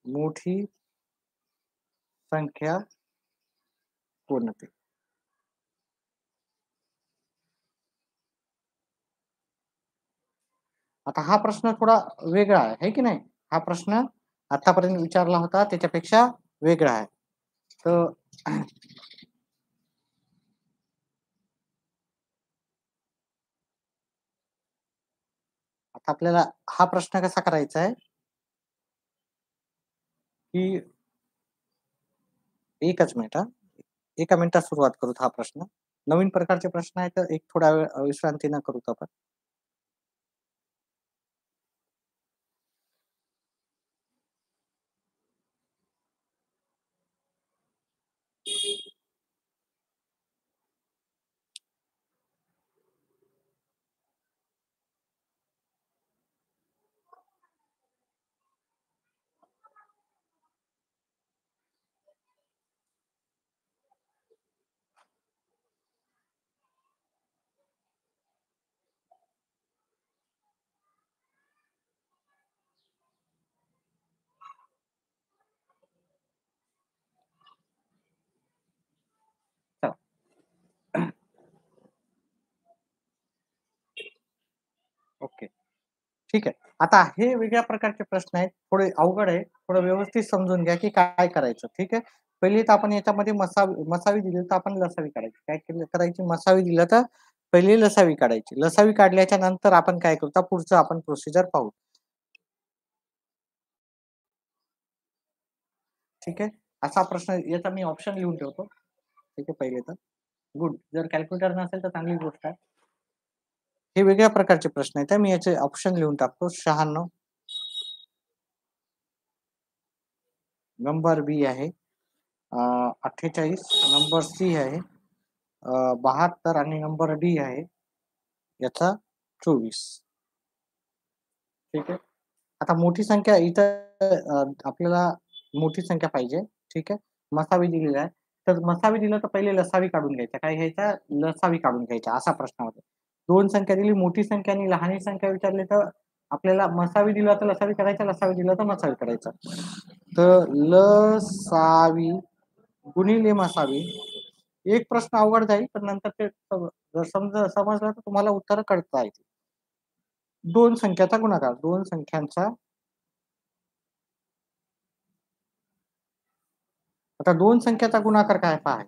मोठी संख्या कोणती? आता हा प्रश्न थोडा वेगळा आहे की नाही? हा प्रश्न आतापर्यंत विचारला होता त्याच्यापेक्षा वेगळा आहे. तर आता आपल्याला हा प्रश्न कसा करायचा आहे, की एकच मिनिट हां. एका मिनिटात सुरुवात करूत हा प्रश्न. नवीन प्रकारचे प्रश्न आहेत तर एक थोडा वेळ विश्रांतीनं करूत आपण. चला. ओके. ठीक आहे. आता हे वेगळ्या प्रकारचे प्रश्न आहेत. थोडे अवघड आहे. थोडं व्यवस्थित समजून घ्या, की काय करायचं. ठीक आहे. पहिली तर आपण याच्यामध्ये मसावी दिली तर आपण लसावी काढायची. काय करायची मसावी दिलं तर पहिली लसावी काढायची. लसावी काढल्याच्या नंतर आपण काय करू तर पुढचं आपण प्रोसिजर पाहू. ठीक आहे. असा प्रश्न याचा मी ऑप्शन लिहून ठेवतो. ठीक आहे पहिले तर. गुड. जर कॅल्क्युलेटर नसेल तर चांगली गोष्ट आहे. हे वेगळ्या प्रकारचे प्रश्न आहेत. मी याचे ऑप्शन लिहून टाकतो. 96 नंबर बी आहे. 48 नंबर सी आहे. 72 आणि नंबर डी आहे. याचा 24. ठीक आहे. आता मोठी संख्या इथं आपल्याला मोठी संख्या पाहिजे. ठीक आहे. मसावी दिलेला आहे. तर मसावी दिलं तर पहिले लसावी काढून घ्यायचा. काय घ्यायचा? लसावी काढून घ्यायचा असा प्रश्न होता. 2 संख्या दिली, मोठी संख्या आणि लहानी संख्या विचारली तर आपल्याला मसावी दिला तर लसावी काढायचा, लसावी दिला तर मसावी काढायचा. तर लसावी गुणिले मसावी. एक प्रश्न अवघड जाईल, पण नंतर ते जर समजलं तर तुम्हाला उत्तर कळता येतील. 2 संख्याचा गुणाकार. 2 संख्यांचा आता 2 संख्याचा गुणाकार काय पहा.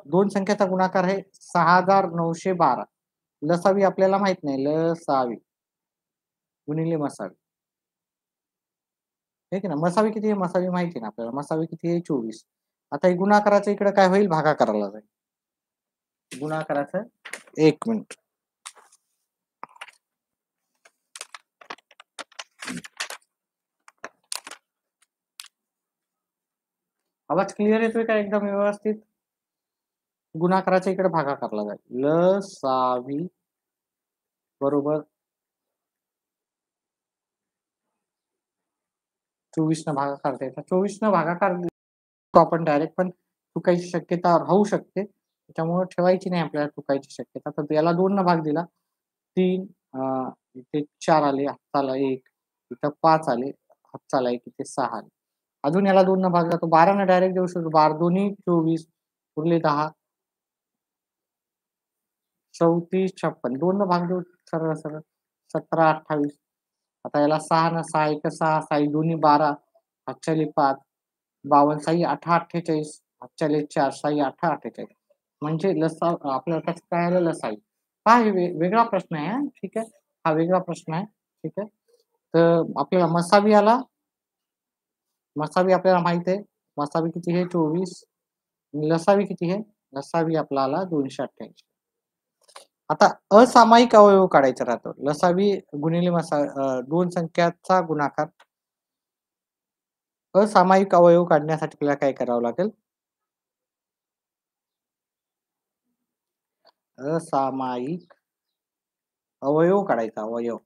2 संख्याचा गुणाकार आहे 6912. लसावी आपल्याला माहित नाही. लसावी गुणिले मसावी. हे की ना मसावी किती आहे? मसावी माहिती आहे ना आपल्याला. मसावी किती आहे? 24. आता हे गुणाकाराचं इकडे काय होईल? भागाकाराला जाईल. गुणाकाराचं 1 मिनिट. आवाज क्लिअर येतोय का एकदम व्यवस्थित? गुणाकाराच्या इकडे भागाकारला जाईल. लसावी बरोबर 24 न भागाकार द्यायचा. 24 न भागाकार तो आपण डायरेक्ट पण चुकायची शक्यता राहू शकते. त्याच्यामुळे ठेवायची नाही आपल्याला चुकायची शक्यता. तर याला 2 न भाग दिला. 3 इथे 4 आले, हाताला 1, इथं 5 आले, हाताला 1, इथे 6 आले. अजून याला 2 न भागला तर 12 न डायरेक्ट देऊ शकतो. 12 दोन्ही 24 उरले 10. 34, 56 2 न भाग देऊ सरळ-सरळ. 17, 28. आता याला 6 न 6 1 6, 6 दोन्ही 12, हातच्याले 5, 52 6 8 48, हातच्याले 4, 6 8 48. म्हणजे आपल्याला कसं काय आलं लसावी. पहा हे वेगळा प्रश्न आहे हां, ठीक आहे. हा वेगळा प्रश्न आहे, ठीक आहे. तर आपल्याला मसावी आपल्याला माहित आहे. मसावी किती आहे? 24. लसावी किती आहे? लसावी आपल्याला 288. आता असामायिक अवयव काढायचा राहतो. लसावी गुणिले 2 संख्याचा गुणाकार. असामायिक अवयव काढण्यासाठी आपल्याला काय करावं लागेल? असामायिक अवयव काढायचा अवयव.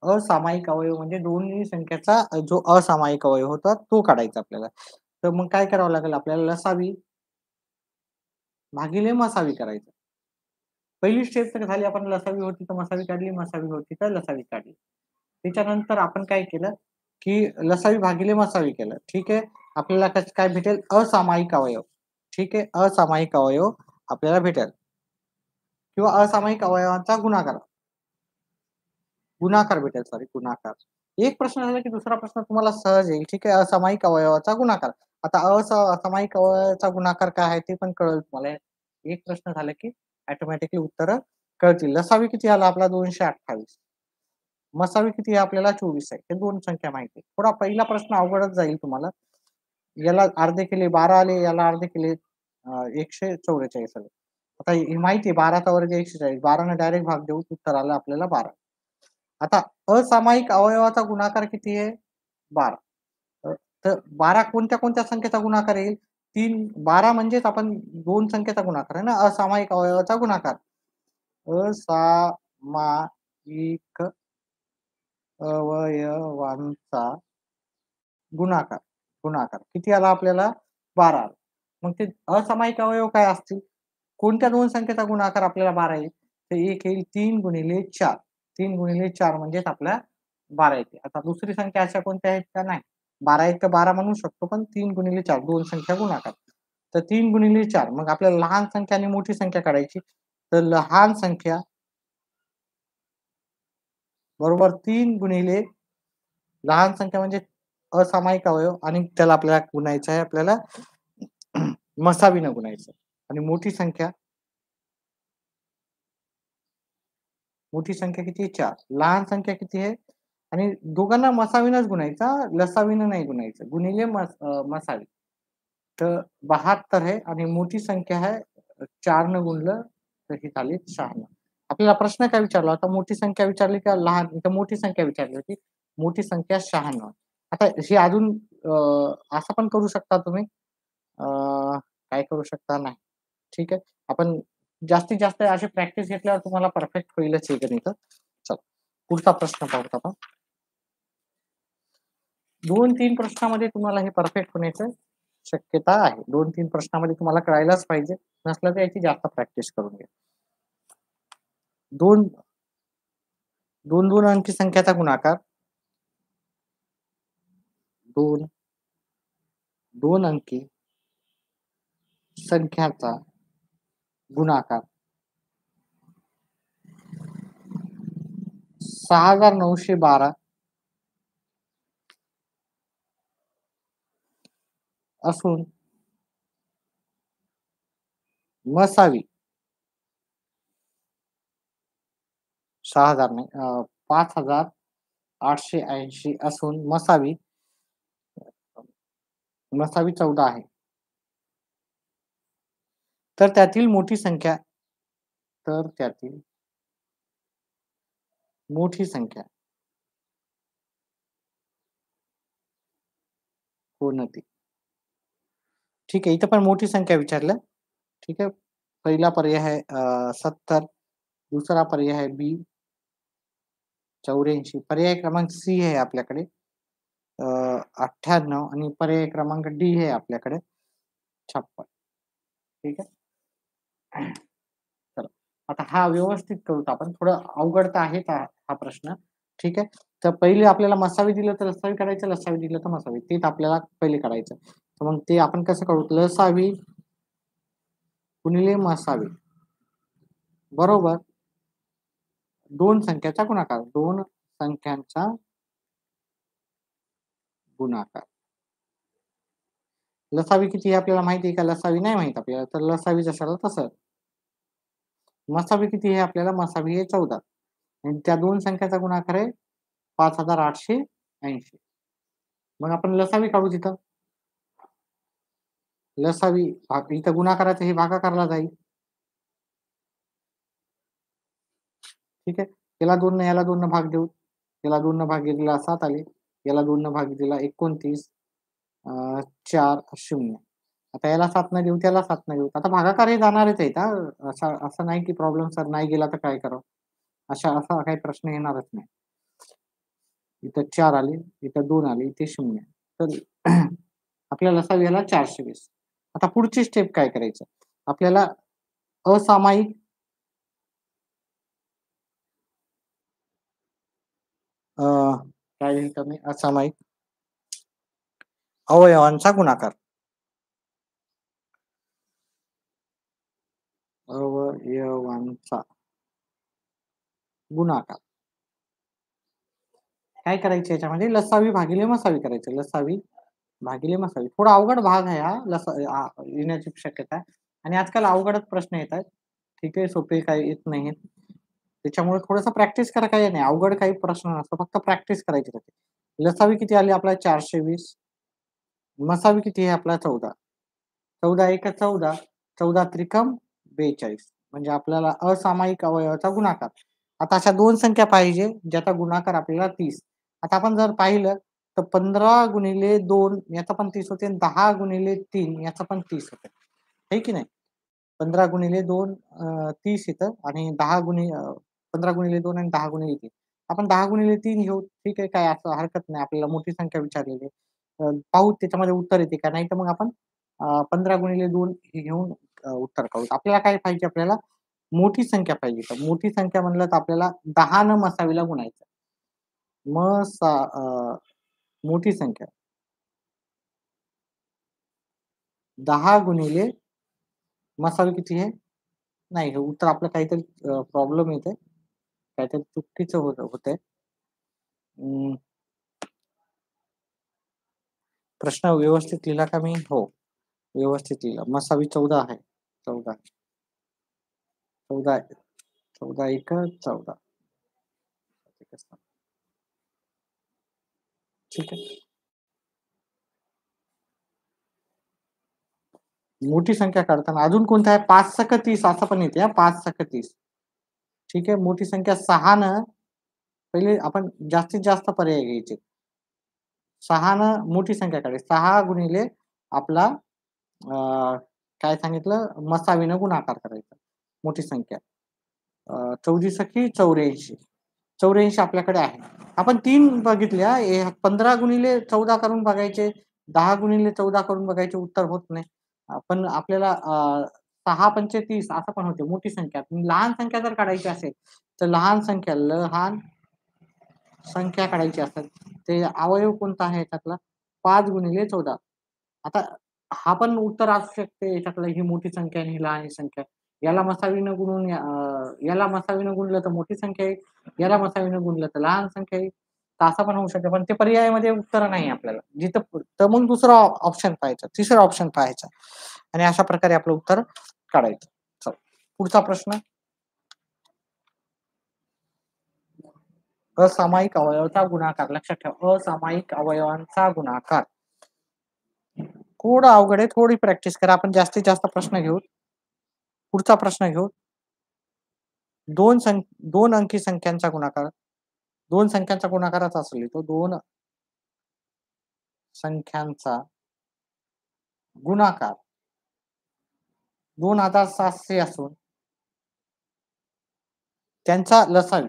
असामायिक अवयव म्हणजे दोन्ही संख्याचा जो असामायिक अवयव होता तो काढायचा आपल्याला. तर मग काय करावं लागेल आपल्याला लसावी भागिले मसावी करायचं. पहिली स्टेप तर झाली आपण लसावी होती तर मसावी काढली, मसावी होती तर लसावी काढली. त्याच्यानंतर आपण काय केलं, की लसावी भागिले मसावी केलं. ठीक आहे. आपल्याला कसं काय भेटेल? असामायिक अवयव. ठीक आहे. असामायिक अवयव आपल्याला भेटेल किंवा असामायिक अवयवांचा गुणाकार. गुणाकार भेटेल सॉरी गुणाकार. एक प्रश्न झाला की दुसरा प्रश्न तुम्हाला सहज येईल. ठीक आहे. असामायिक अवयवाचा गुणाकार. आता असामायिक अवयवाचा गुणाकार काय आहे ते पण कळेल तुम्हाला. एक प्रश्न झाला की ऑटोमॅटिकली उत्तरं कळतील. लसावी किती आला आपला 228. मसावी किती आहे आपल्याला 24 आहे. हे 2 संख्या माहिती आहे. थोडा पहिला प्रश्न अवघडच जाईल तुम्हाला. याला अर्धे केले 12 आले, याला अर्धे केले 144 आले. आता हे माहिती आहे 12चा वर्ग 140. 12ने डायरेक्ट भाग देऊ. उत्तर आलं आपल्याला 12. आता असामायिक अवयवाचा गुणाकार किती आहे? 12. अ, तर 12 कोणत्या-कोणत्या संख्येचा गुणाकार येईल? 12 म्हणजेच आपण 2 संख्येचा गुणाकार आहे ना, असामायिक अवयवाचा गुणाकार. असामायिक अवयवांचा गुणाकार, गुणाकार. किती आला आपल्याला? 12 आला. मग ते असामायिक अवयव काय असतील? कोणत्या 2 संख्येचा गुणाकार आपल्याला 12 येईल? तर एक येईल 3 गुणिले 4. 3 गुणिले 4 म्हणजेच आपल्या 12 येते. आता दुसरी संख्या अशा कोणत्या आहेत का? नाही. 12 एक तर 12 म्हणू शकतो, पण 3 गुणिले 4 2 संख्या गुणाकार. तर 3 गुणिले 4 मग आपल्याला लहान संख्या आणि मोठी संख्या काढायची. तर लहान संख्या बरोबर 3 गुणिले लहान संख्या म्हणजे असामायिक अवयव आणि त्याला आपल्याला गुणायचं आहे आपल्याला मसावीनं गुणायचं आणि मोठी संख्या किती आहे? 4. लहान संख्या किती आहे? आणि दोघांना मसावीनच गुणायचं लसावीनं नाही गुणायचं. गुणिले मसावी. तर 72 आहे आणि मोठी संख्या आहे 4 न गुणलं तर ही झाली 96. आपल्याला प्रश्न काय विचारला होता? मोठी संख्या विचारली का लहान? इथं मोठी संख्या विचारली होती. मोठी संख्या 96. आता हे अजून असं पण करू शकता तुम्ही. अ, काय करू शकता? नाही. ठीक आहे. आपण जास्तीत जास्त अशी प्रॅक्टिस घेतल्यावर तुम्हाला परफेक्ट होईलच हे गणित. चला, पुढचा प्रश्न पाहूत आपण. 2-3 प्रश्नामध्ये तुम्हाला हे परफेक्ट होण्याची शक्यता आहे. 2-3 प्रश्नामध्ये तुम्हाला कळायलाच पाहिजे. नसलं तर याची जास्त प्रॅक्टिस करून घ्या. 2 अंकी संख्याचा गुणाकार 2 अंकी संख्याचा गुणाकार 6912 असून मसावी 6000 नाही 5880 असून मसावी 14 आहे. तर त्यातील मोठी संख्या कोणती? ठीक आहे. इथं पण मोठी संख्या विचारल्या. ठीक आहे. पहिला पर्याय आहे 70. दुसरा पर्याय आहे बी 84. पर्याय क्रमांक सी आहे आपल्याकडे 98 आणि पर्याय क्रमांक डी आहे आपल्याकडे 56. ठीक आहे. चला आता हा व्यवस्थित करूत आपण. थोडं अवघड तर आहेच हा प्रश्न. ठीक आहे. तर पहिले आपल्याला मसावी दिलं तर लसावी काढायचं, लसावी दिलं तर मसावी. तेच आपल्याला पहिले काढायचं. तर मग ते आपण कसं करू? लसावी गुणिले मसावी बरोबर 2 संख्याचा गुणाकार. 2 संख्यांचा गुणाकार. लसावी किती आहे आपल्याला माहिती आहे का? लसावी नाही माहित आपल्याला. तर लसावी जशाला तसं. मसावी किती आहे आपल्याला? मसावी आहे 14 आणि त्या 2 संख्याचा गुणाकार आहे 5880. मग आपण लसावी काढू तिथं. लसावी इथं गुणाकाराचा हे भागाकारला जाईल. ठीक आहे. याला 2 ने याला 2 ने भाग देऊ. याला 2 ने भाग दिला 7 आले. याला 2 ने भाग दिला 29 4 0. आता याला 7 न देऊ, त्याला 7 न देऊ. आता भागाकार हे जाणारच आहेत हां. असं नाही की प्रॉब्लेम सर नाही गेला तर काय करावं? असा काही प्रश्न येणारच नाही. इथं 4 आले, इथं 2 आले, इथे 0. तर आपल्याला लसावी याला 420. आता पुढची स्टेप काय करायचं? आपल्याला असामायिक काय लिहितो मी? असामायिक अवयवांचा गुणाकार. अवयवांचा गुणाकार. काय करायचं याच्यामध्ये? लसावी भागिले मसावी करायचं. लसावी भागिले मसावी. थोडा अवघड भाग आहे हा येण्याची शक्यता आहे आणि आजकाल अवघडच प्रश्न येतात. ठीक आहे, सोपे काही येत नाहीत. त्याच्यामुळे थोडंसं प्रॅक्टिस करा काही नाही. अवघड काही प्रश्न नसतो. फक्त प्रॅक्टिस करायची राहते. लसावी किती आली आपल्याला? 420. मसावी किती आहे आपला? 14. 14 एक 14 14 त्रिकम 42 म्हणजे आपल्याला असामायिक अवयवाचा गुणाकार. आता अशा 2 संख्या पाहिजे ज्याचा गुणाकार आपल्याला 30. आता आपण जर पाहिलं तर 15 गुणिले 2 याचा पण 30 होते आणि 10 गुणिले 3 याचा पण 30 होते. आहे की नाही? 15 गुणिले 2 30 येतं आणि 15 गुणिले 2 आणि 10 गुणिले 3. आपण 10 गुणिले 3 घेऊ. ठीक आहे, काय असं हरकत नाही. आपल्याला मोठी संख्या विचारलेली आहे. पाहू त्याच्यामध्ये उत्तर येते का? नाहीतर मग आपण 15 गुणिले 2 हे घेऊन उत्तर काढू. आपल्याला काय पाहिजे आपल्याला? मोठी संख्या पाहिजे. तर मोठी संख्या म्हणलं तर आपल्याला 10 न मसावीला गुणायचं. मोठी संख्या 10 गुणिले मसावी किती आहे? नाही, हे उत्तर आपलं काहीतरी प्रॉब्लेम येतोय. काहीतरी चुकीचं होतंय. प्रश्न व्यवस्थित लिहिला का मी? हो, व्यवस्थित लिहिला. मसावी 14 आहे. 14 14 14 एक 14. ठीक आहे. मोठी संख्या काढताना अजून कोणता आहे? 5 सक 30 असं पण येते हां, 5 सक 30. ठीक आहे. मोठी संख्या 6 न पहिले आपण जास्तीत जास्त पर्याय घ्यायचे. 6 न मोठी संख्या काढायची. 6 गुणिले आपला अ, काय सांगितलं? मसावीनं गुणाकार करायचा. मोठी संख्या. 14 सखी 84. 84 आपल्याकडे आहे. आपण 3 बघितल्या. 15 गुणिले 14 करून बघायचे. 10 गुणिले 14 करून बघायचे. उत्तर होत नाही. पण आपल्याला 6 पंचे 30 असं पण होते. मोठी संख्या. लहान संख्या जर काढायची असेल, तर लहान संख्या काढायची असेल, ते अवयव कोणता आहे त्यातला? 5 गुणिले 14. आता हा पण उत्तर असू शकते याच्यातलं ही मोठी संख्या आणि ही लहान संख्या. याला मसावीनं गुणलं तर मोठी संख्या येईल. याला मसावीनं गुणलं तर लहान संख्या येईल. तर असं पण होऊ शकतं. पण ते पर्यायामध्ये उत्तर नाही आपल्याला. तर मग दुसरा ऑप्शन पाहायचा, तिसरा ऑप्शन पाहायचा आणि अशा प्रकारे आपलं उत्तर काढायचं. चला, पुढचा प्रश्न. असामायिक अवयवाचा गुणाकार. लक्षात ठेवा, असामायिक अवयवांचा गुणाकार. थोडं अवघड आहे. थोडी प्रॅक्टिस करा. आपण जास्तीत जास्त प्रश्न घेऊ. पुढचा प्रश्न घेऊ. 2 अंकी संख्यांचा गुणाकार. 2 संख्यांचा गुणाकारच असेल तो. 2 संख्यांचा गुणाकार 2700 असून त्यांचा लसावी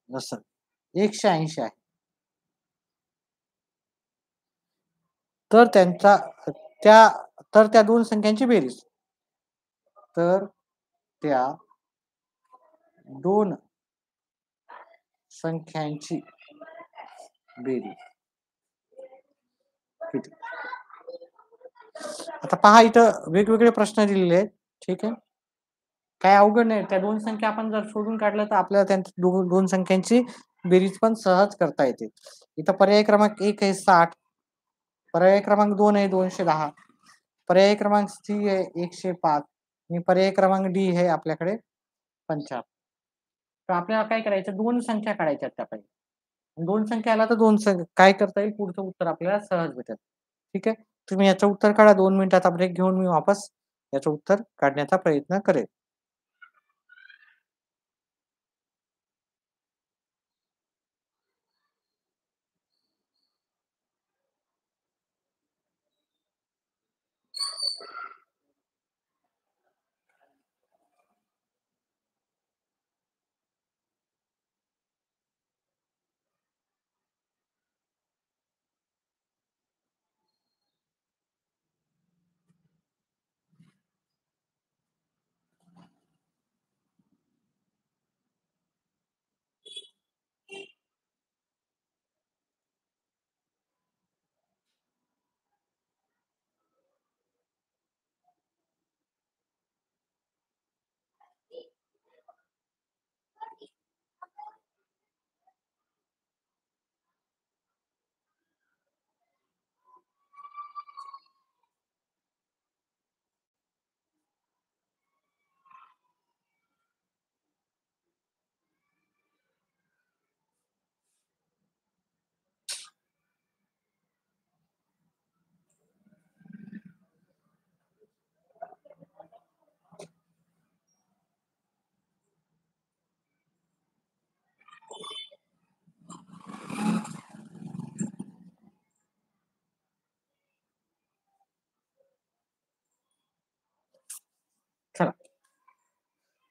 लसावी 180 आहे. तर त्या त्या 2 संख्यांची बेरीज. तर त्या 2 संख्यांची बेरीज किती? आता पहा, इथं वेगवेगळे प्रश्न दिलेले आहेत. ठीक आहे. काही अवघड नाही. त्या 2 संख्या आपण जर शोधून काढल्या तर आपल्याला त्या 2 संख्यांची बेरीज पण सहज करता येते. इथं पर्याय क्रमांक 1 आहे 60. पर्याय क्रमांक 2 आहे 210. पर्याय क्रमांक सी आहे 105 आणि पर्याय क्रमांक डी आहे आपल्याकडे 75. तर आपल्याला काय करायचं? 2 संख्या काढायच्या त्या पाहिजे. 2 संख्या आला तर काय करता येईल? पुढचं उत्तर आपल्याला सहज भेटेल. ठीक आहे. तुम्ही याचं उत्तर काढा. 2 मिनिटाचा ब्रेक घेऊन मी वापस याचं उत्तर काढण्याचा प्रयत्न करेल.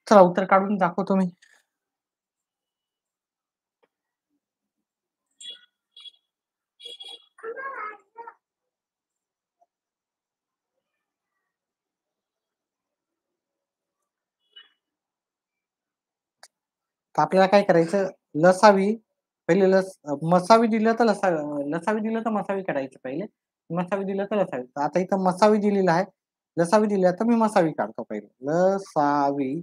चला उत्तर काढून दाखवतो मी. तर आपल्याला काय करायचं, लसावी पहिले मसावी दिलं तर लसावी दिलं तर मसावी काढायची पहिले. मसावी दिलं तर लसावी. तर आता इथं मसावी दिलेलं आहे. लसावी दिली तर मी मसावी काढतो पहिले. लसावी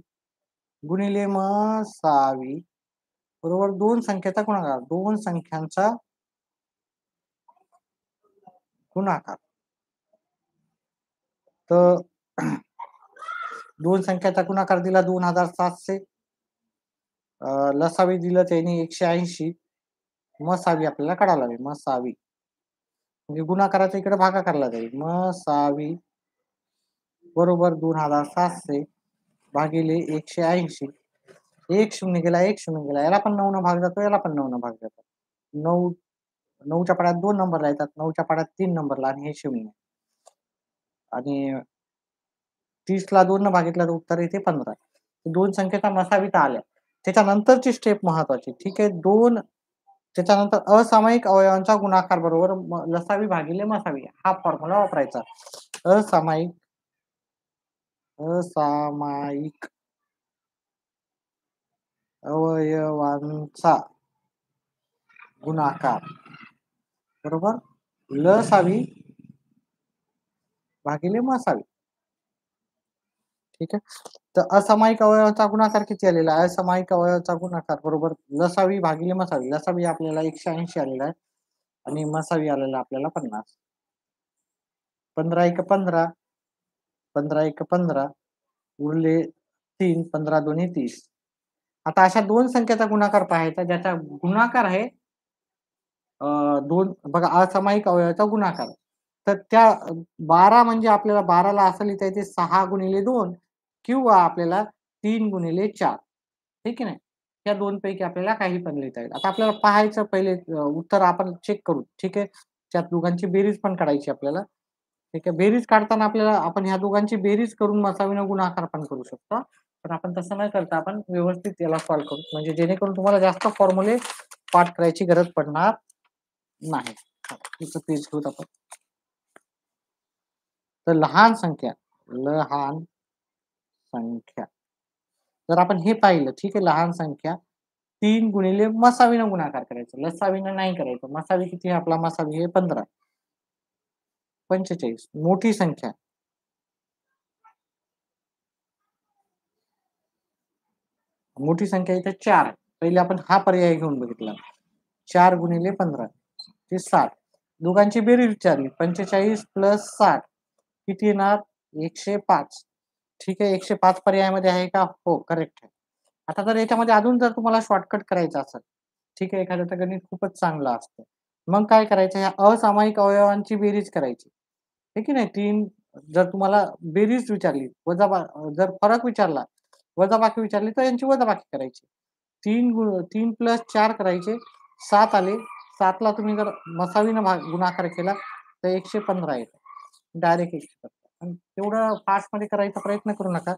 गुणिले मसावी बरोबर 2 संख्येचा गुणाकार. 2 संख्यांचा गुणाकार. तर 2 संख्याचा गुणाकार दिला 2700. लसावी दिलं त्याने 180. मसावी आपल्याला काढावं लागेल. मसावी म्हणजे गुणाकाराचा इकडे भागाकारला जाईल. मसावी बरोबर 2700 भागिले 180. 1 शून्य गेला, 1 शून्य गेला. याला पण 9 न भाग जातो, याला पण 9 न भाग जातो. 9 9च्या पाड्यात 2 नंबरला येतात, 9च्या पाड्यात 3 नंबरला आणि हे 0. आणि 30ला 2 न भागितलं तर उत्तर येते 15. 2 संख्येचा मसावीत आल्या. त्याच्यानंतरची स्टेप महत्वाची. ठीक आहे. त्याच्यानंतर असामायिक अवयवांचा गुणाकार बरोबर लसावी भागिले मसावी हा फॉर्म्युला वापरायचा. असामायिक असामायिक अवयवांचा गुणाकार बरोबर लसावी भागिले मसावी. ठीक आहे. तर असामायिक अवयवाचा गुणाकार किती आलेला आहे? असामायिक अवयवाचा गुणाकार बरोबर लसावी भागिले मसावी. लसावी आपल्याला 180 आलेला आहे आणि मसावी आलेला आपल्याला 50. 15 एक 15, 15 एक 15 उरले 3, 15 दोन्ही 30. आता अशा 2 संख्येचा गुणाकार पाहायचा ज्याचा गुणाकार आहे 2 बघा असामायिक अवयवाचा गुणाकार. तर त्या 12 म्हणजे आपल्याला 12ला असं लिहिता येते 6 गुणिले 2 किंवा आपल्याला 3 गुणिले 4. ठीक आहे ना? या 2 पैकी आपल्याला काही पण लिहिता येईल. आता आपल्याला पाहायचं पहिले उत्तर आपण चेक करू. ठीक आहे. त्या दोघांची बेरीज पण काढायची आपल्याला. ठीक आहे. बेरीज काढताना आपल्याला आपण ह्या दोघांची बेरीज करून मसावीने गुणाकार पण करू शकतो. पण आपण तसं न करता आपण व्यवस्थित याला सॉल्व्ह करू. म्हणजे जेणेकरून तुम्हाला जास्त फॉर्म्युले पाठ करायची गरज पडणार नाही. इथं पेज घेऊत आपण. तर लहान संख्या जर आपण हे पाहिलं ठीक आहे लहान संख्या 3 गुणिले मसावीनं गुणाकार करायचं. लसावीनं नाही करायचं. मसावी किती आहे आपला मसावी आहे 15. 45 मोठी संख्या इथे 4 आहे. पहिले आपण हा पर्याय घेऊन बघितला. 4 गुणिले 15 ते 60. दोघांची बेरीज विचारली. 45 प्लस 60 किती येणार? 105. ठीक आहे. 105 पर्यायामध्ये आहे का? हो, करेक्ट आहे. आता जर याच्यामध्ये अजून जर तुम्हाला शॉर्टकट करायचं असेल, ठीक आहे, एखाद्याचं गणित खूपच चांगलं असतं. मग काय करायचं? ह्या असामायिक अवयवांची बेरीज करायची. हे की नाही? 3 जर तुम्हाला बेरीज विचारली, जर फरक विचारला, वजाबाकी विचारली, तर यांची वजाबाकी करायची. 3 प्लस 4 करायचे, 7 आले. 7ला तुम्ही जर मसावीनं गुणाकार केला, तर 115 येतं. डायरेक्ट 115. आणि तेवढं फास्टमध्ये करायचा प्रयत्न करू नका.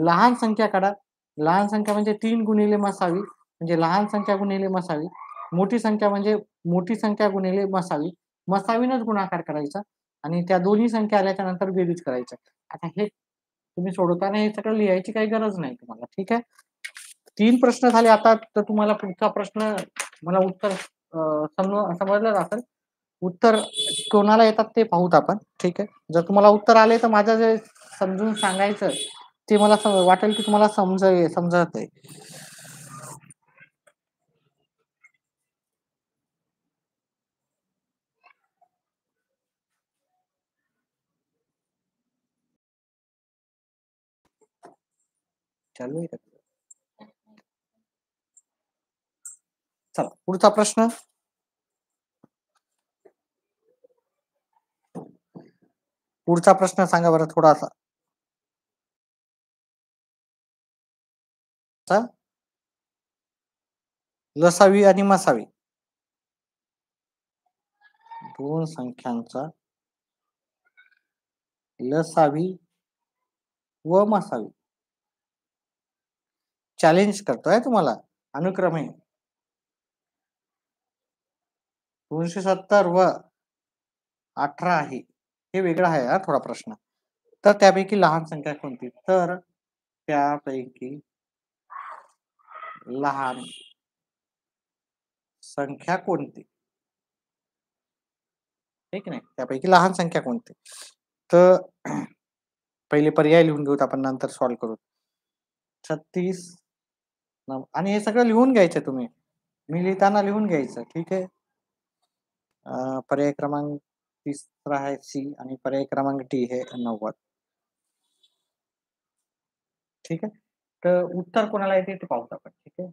लहान संख्या काढा. लहान संख्या म्हणजे 3 गुणिले मसावी, म्हणजे लहान संख्या गुणिले मसावी. मोठी संख्या म्हणजे मोठी संख्या गुणिले मसावी. मसावीनच गुणाकार करायचा आणि त्या दोन्ही संख्या आल्याच्या नंतर बेरीज करायचं. आता हे तुम्ही सोडवताना हे सगळं लिहायची काही गरज नाही तुम्हाला. ठीक आहे. 3 प्रश्न झाले आता तर तुम्हाला पुढचा प्रश्न मला उत्तर समजलं असेल. उत्तर कोणाला येतात ते पाहूत आपण. ठीक आहे. जर तुम्हाला उत्तर आले तर माझं जे समजून सांगायचं ते मला वाटेल की तुम्हाला समजत आहे. चालू आहे का? चला पुढचा प्रश्न. पुढचा प्रश्न सांगा बरं थोडासा. लसावी आणि मसावी 2 संख्यांचा लसावी व मसावी चॅलेंज करतोय तुम्हाला. अनुक्रमे 270 व 18 आहे. हे वेगळं आहे हा थोडा प्रश्न. तर त्यापैकी लहान संख्या कोणती? तर त्यापैकी लहान संख्या कोणती? ठीक नाही. त्यापैकी लहान संख्या कोणती? तर पहिले पर्याय लिहून घेऊत आपण नंतर सॉल्व्ह करू. 36 आणि हे सगळं लिहून घ्यायचं तुम्ही. मी लिहिताना लिहून घ्यायचं. ठीक आहे. पर्याय क्रमांक तिसरा आहे सी आणि पर्याय क्रमांक डी हे 90. ठीक आहे. तर उत्तर कोणाला येते ते पाहूत आपण. ठीक आहे.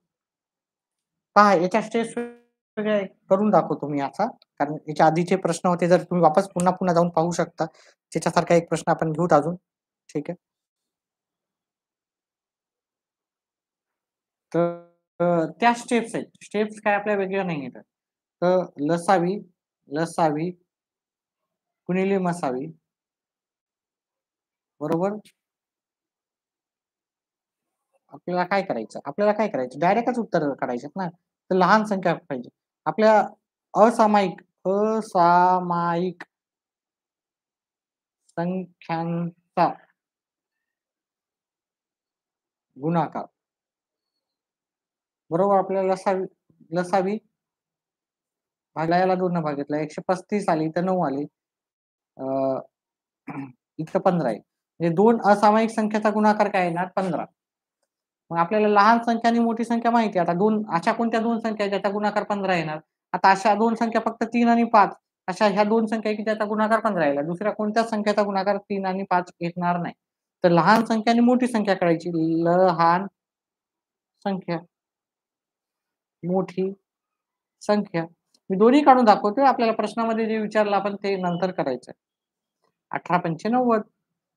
पहा याच्या स्टेप्स वेगळ्या करून दाखवतो मी याचा. कारण याच्या आधीचे प्रश्न होते जर तुम्ही वापस पुन्हा जाऊन पाहू शकता. त्याच्यासारखा एक प्रश्न आपण घेऊत अजून. ठीक आहे. तर त्या स्टेप्स आहेत. स्टेप्स काय आपल्या वेगळ्या नाही आहेत. तर लसावी गुणिले मसावी बरोबर. आपल्याला काय करायचं? डायरेक्टच उत्तर काढायचे ना. तर लहान संख्या पाहिजे. आपल्या असामायिक संख्यांचा गुणाकार बरोबर. आपल्याला लसावी भागला याला 2 भागितला 135 आली तर 9 आली. अ, इथं 15 आहे. म्हणजे 2 असामायिक संख्येचा गुणाकार काय येणार? 15. मग आपल्याला लहान संख्या आणि मोठी संख्या माहिती आहे. आता 2 अशा कोणत्या 2 संख्या आहेत ज्याचा गुणाकार 15 येणार? आता अशा 2 संख्या फक्त 3 आणि 5 अशा ह्या 2 संख्या की ज्याचा गुणाकार 15 येईल. दुसऱ्या कोणत्याच संख्येचा गुणाकार 3 आणि 5 येणार नाही. तर लहान संख्या आणि मोठी संख्या काढायची. लहान संख्या, मोठी संख्या. मी दोन्ही काढून दाखवतोय. आपल्याला प्रश्नामध्ये जे विचारलं आपण ते नंतर करायचं. 18 पंचे 90.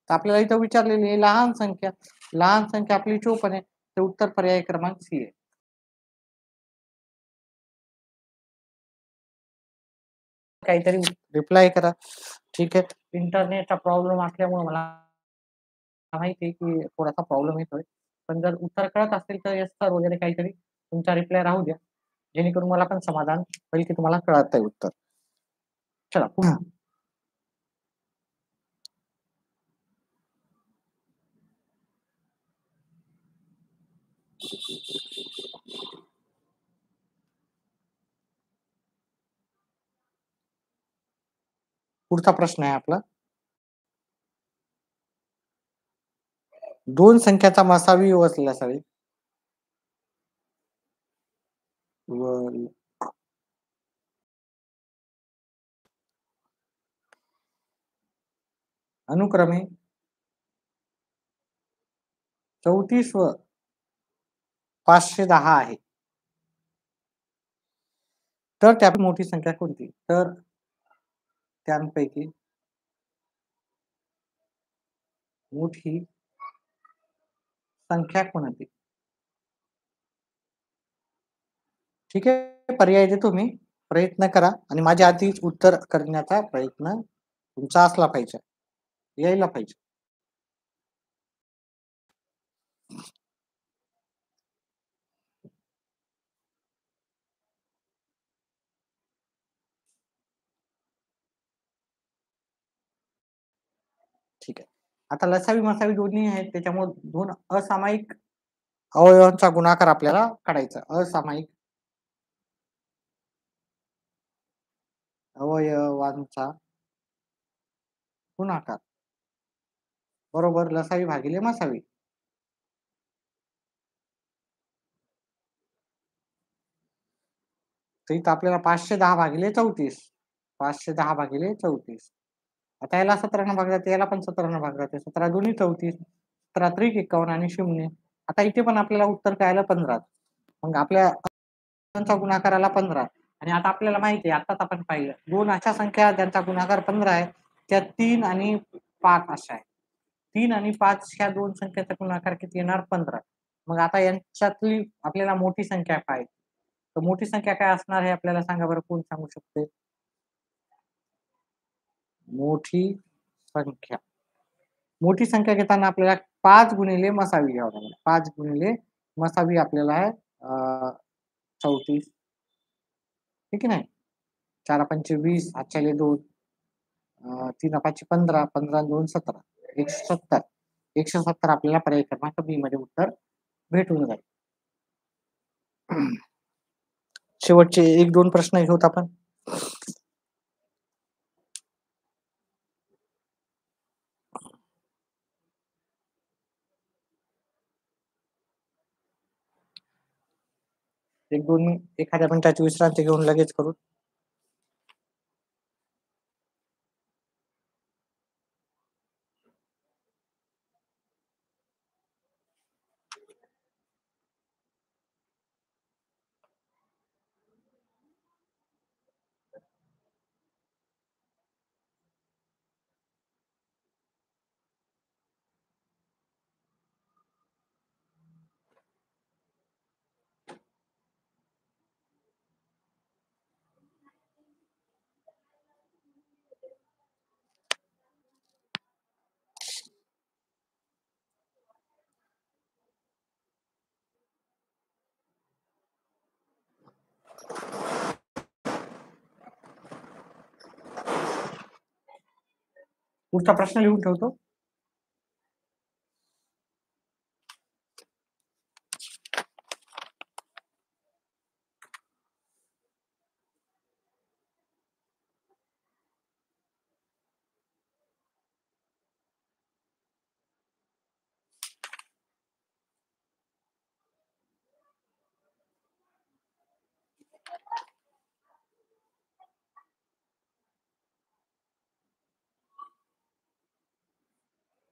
तर आपल्याला इथं विचारलेली आहे लहान संख्या. लहान संख्या आपली 54 आहे. तर उत्तर पर्याय क्रमांक सी आहे. काहीतरी रिप्लाय करा. ठीक आहे. इंटरनेटचा प्रॉब्लेम असल्यामुळे मला माहिती आहे की थोडासा प्रॉब्लेम येतोय. पण जर उत्तर कळत असेल तर येस सर वगैरे काहीतरी तुमचा रिप्लाय राहू द्या. जेणेकरून मला पण समाधान होईल की तुम्हाला कळतंय उत्तर. चला पुन्हा. पुढचा प्रश्न आहे आपला. 2 संख्याचा मसावी व लसावी व अनुक्रमे 34 व 510 आहे. तर त्यापैकी मोठी संख्या कोणती? तर त्यांपैकी मोठी संख्या कोणती? ठीक आहे. पर्याय देतो मी. प्रयत्न करा आणि माझ्या आधीच उत्तर करण्याचा प्रयत्न तुमचा असला पाहिजे. यायला पाहिजे. ठीक आहे. आता लसावी-मसावी दोन्ही आहेत त्याच्यामुळे 2 असामायिक अवयवांचा गुणाकार आपल्याला काढायचा. असामायिक अवयवांचा गुणाकार बरोबर लसावी भागिले मसावी. तर इथं आपल्याला 510 भागिले 34. 510 भागिले 34. आता याला 17 ने भागला तर याला पण 17 ने भागला तर 17 दोन्ही 34. 17 त्रिक 51 आणि 0. आता इथे पण आपल्याला उत्तर काय आलं 15. मग आपल्या चा गुणाकार आला 15 आणि आता आपल्याला माहिती आहे आताच आपण पाहिलं 2 अशा संख्या ज्यांचा गुणाकार 15 आहे त्या 3 आणि 5 अशा आहेत. 3 आणि 5 ह्या 2 संख्येचा गुणाकार किती येणार 15. मग आता यांच्यातली आपल्याला मोठी संख्या काय? तर मोठी संख्या काय असणार हे आपल्याला सांगा बरं कोण सांगू शकते? मोठी संख्या. मोठी संख्या घेताना आपल्याला 5 गुणिले मसावी घ्यावं लागेल. 5 गुणिले मसावी आपल्याला आहे 34, ठीक आहे नाही. 4 पंचे 20, हातच्याले 2, 3 पाची 15, 15 2 17, 170. 170 आपल्याला पर्याय क्रमांक बी मध्ये उत्तर भेटून जाईल. शेवटचे 1-2 प्रश्न घेऊत आपण. एक 2 एखाद्या मिनिटाची विश्रांती घेऊन लगेच करू. पुढचा प्रश्न लिहून ठेवतो.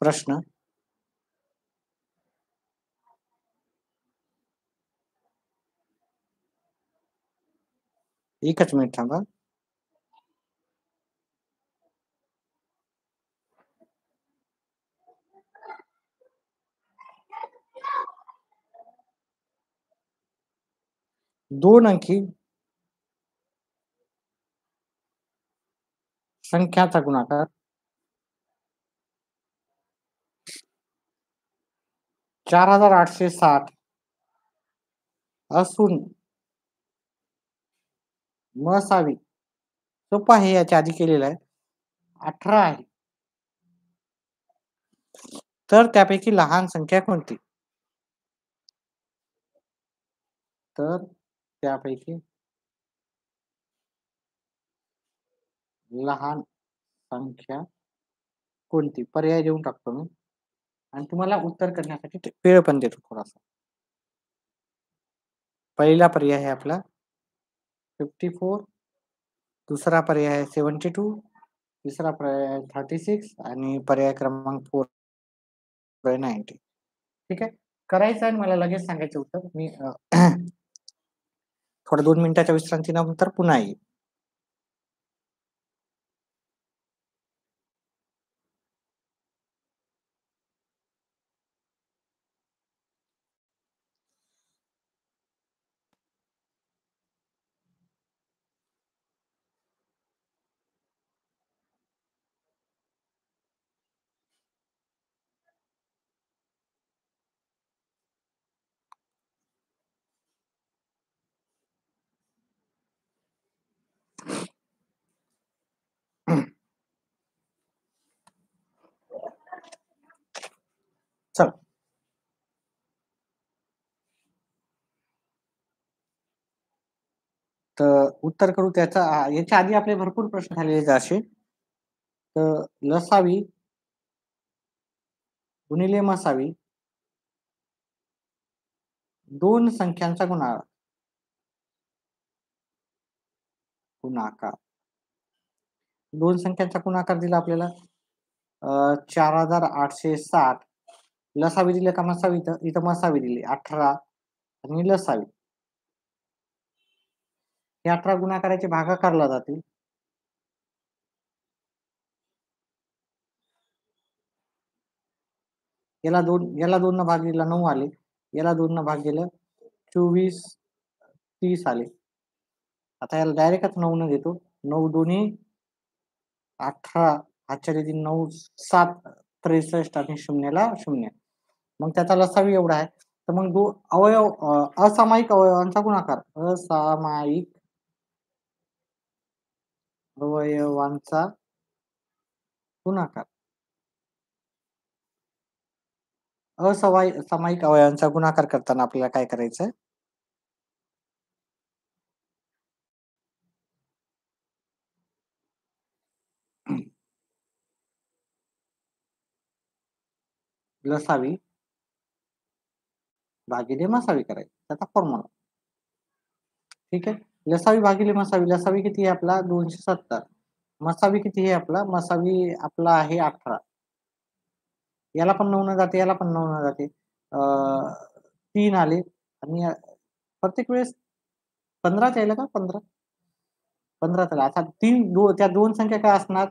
प्रश्न एकच मिनिट थांबा. दोन अंकी संख्याचा गुणाकार 4860 असून मसावी सोपा हे याच्या आधी केलेलं आहे 18 आहे. तर त्यापैकी लहान संख्या कोणती? तर त्यापैकी लहान संख्या कोणती? पर्याय देऊन टाकतो मी आणि तुम्हाला उत्तर करण्यासाठी वेळ पण देतो थोडासा. पहिला पर्याय आहे आपला 54, दुसरा पर्याय आहे 72, तिसरा पर्याय आहे 36 आणि पर्याय क्रमांक 4 आहे 90. ठीक आहे. करायचं आणि मला लगेच सांगायचं उत्तर. मी थोडं 2 मिनिटाच्या विश्रांतीनंतर पुन्हा येईल. चल. तर उत्तर करू त्याचा याच्या आधी आपले भरपूर प्रश्न झालेले असे. तर लसावी गुणिले मसावी दोन संख्यांचा गुणाकार. दोन संख्यांचा गुणाकार दिला आपल्याला 4860. लसावी दिले का मसावी? इथं मसावी दिली 18 आणि लसावी. हे 18 गुणाकाराचे भागाकारला जातील. याला 2 न भाग दिला 9 आले. याला 2 न भाग दिलं 24, 30 आले. आता याला डायरेक्टच 9 न घेतो. 9 दोन्ही 18, हातच्या 9 7 63 आणि शून्याला 0. मग त्याचा लसावी एवढा आहे. तर मग अवयव असामायिक अवयवांचा गुणाकार, असामायिक अवयवांचा गुणाकार, सामायिक अवयवांचा गुणाकार करताना आपल्याला काय करायचं? लसावी भागिले मसावी करायचं, त्याचा फॉर्म्युला. ठीक आहे. लसावी भागिले मसावी, लसावी किती आहे आपला 270, मसावी किती आहे आपला, मसावी आपला आहे 18. याला पण 9 जाते, याला पण 9 जाते. 3 आले आणि प्रत्येक वेळेस 15च यायला का 15? 15 चला. आता त्या दोन संख्या काय असणार?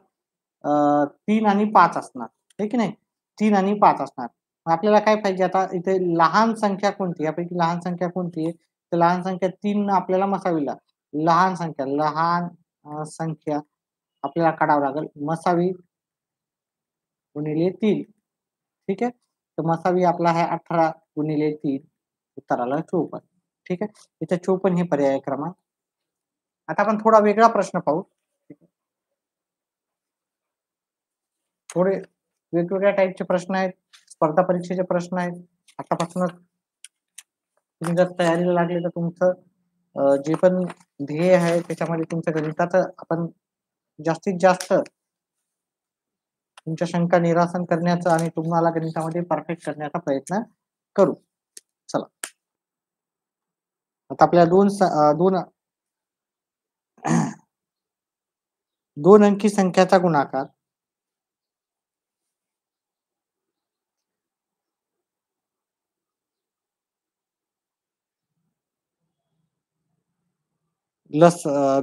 3 आणि 5 असणार. आहे की नाही? 3 आणि 5 असणार. मग आपल्याला काय पाहिजे आता इथे लहान संख्या कोणती? यापैकी लहान संख्या कोणती आहे? तर लहान संख्या 3 आपल्याला मसावीला. लहान संख्या आपल्याला काढावं लागेल. मसावी गुणिले 3. ठीक आहे. तर मसावी आपला आहे 18 गुणिले 3, उत्तर आलं 54. ठीक आहे. इथे 54 हे पर्याय क्रमांक. आता आपण थोडा वेगळा प्रश्न पाहू. थोडे वेगवेगळ्या टाईपचे प्रश्न आहेत, स्पर्धा परीक्षेचे प्रश्न आहेत. आतापासूनच तुम्ही जर तयारीला लागले तर तुमचं जे पण ध्येय आहे त्याच्यामध्ये तुमचं गणिताचं आपण जास्तीत जास्त तुमच्या शंका निरासन करण्याचा आणि तुम्हाला गणितामध्ये परफेक्ट करण्याचा प्रयत्न करू. चला. आता आपल्याला दोन अंकी संख्याचा गुणाकार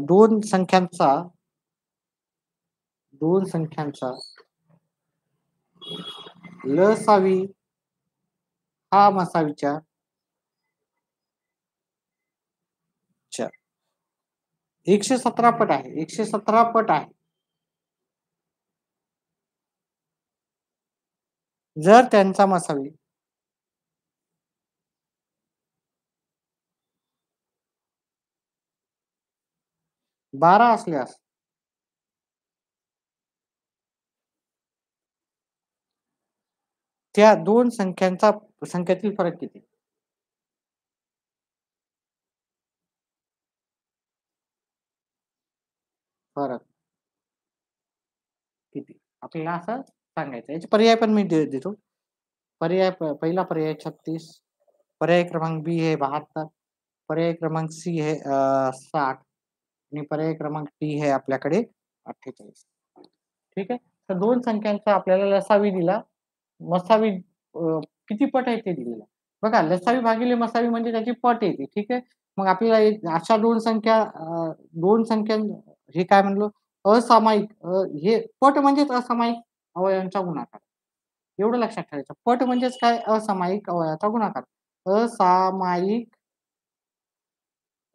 दोन संख्यांचा लसावी हा मसावीच्या 117 पट आहे. 117 पट आहे. जर त्यांचा मसावी 12 असल्यास त्या दोन संख्यातील फरक किती? फरक किती? आपल्याला असं सांगायचं. याचे पर्याय पण मी देतो. पहिला पर्याय 36, पर्याय क्रमांक बी आहे 72, पर्याय क्रमांक सी आहे 60 आणि पर्याय क्रमांक डी आहे आपल्याकडे 48. ठीक आहे. तर दोन संख्यांचा आपल्याला लसावी दिला. मसावी किती पट आहे ते दिलेलं. बघा लसावी भागिले मसावी म्हणजे त्याची पट येते. ठीक आहे. मग आपल्याला अशा दोन संख्या हे काय म्हणलो असामायिक हे पट म्हणजेच असामायिक अवयवांचा गुणाकार. एवढं लक्षात ठेवायचं. पट म्हणजेच काय असामायिक अवयवाचा गुणाकार. असामायिक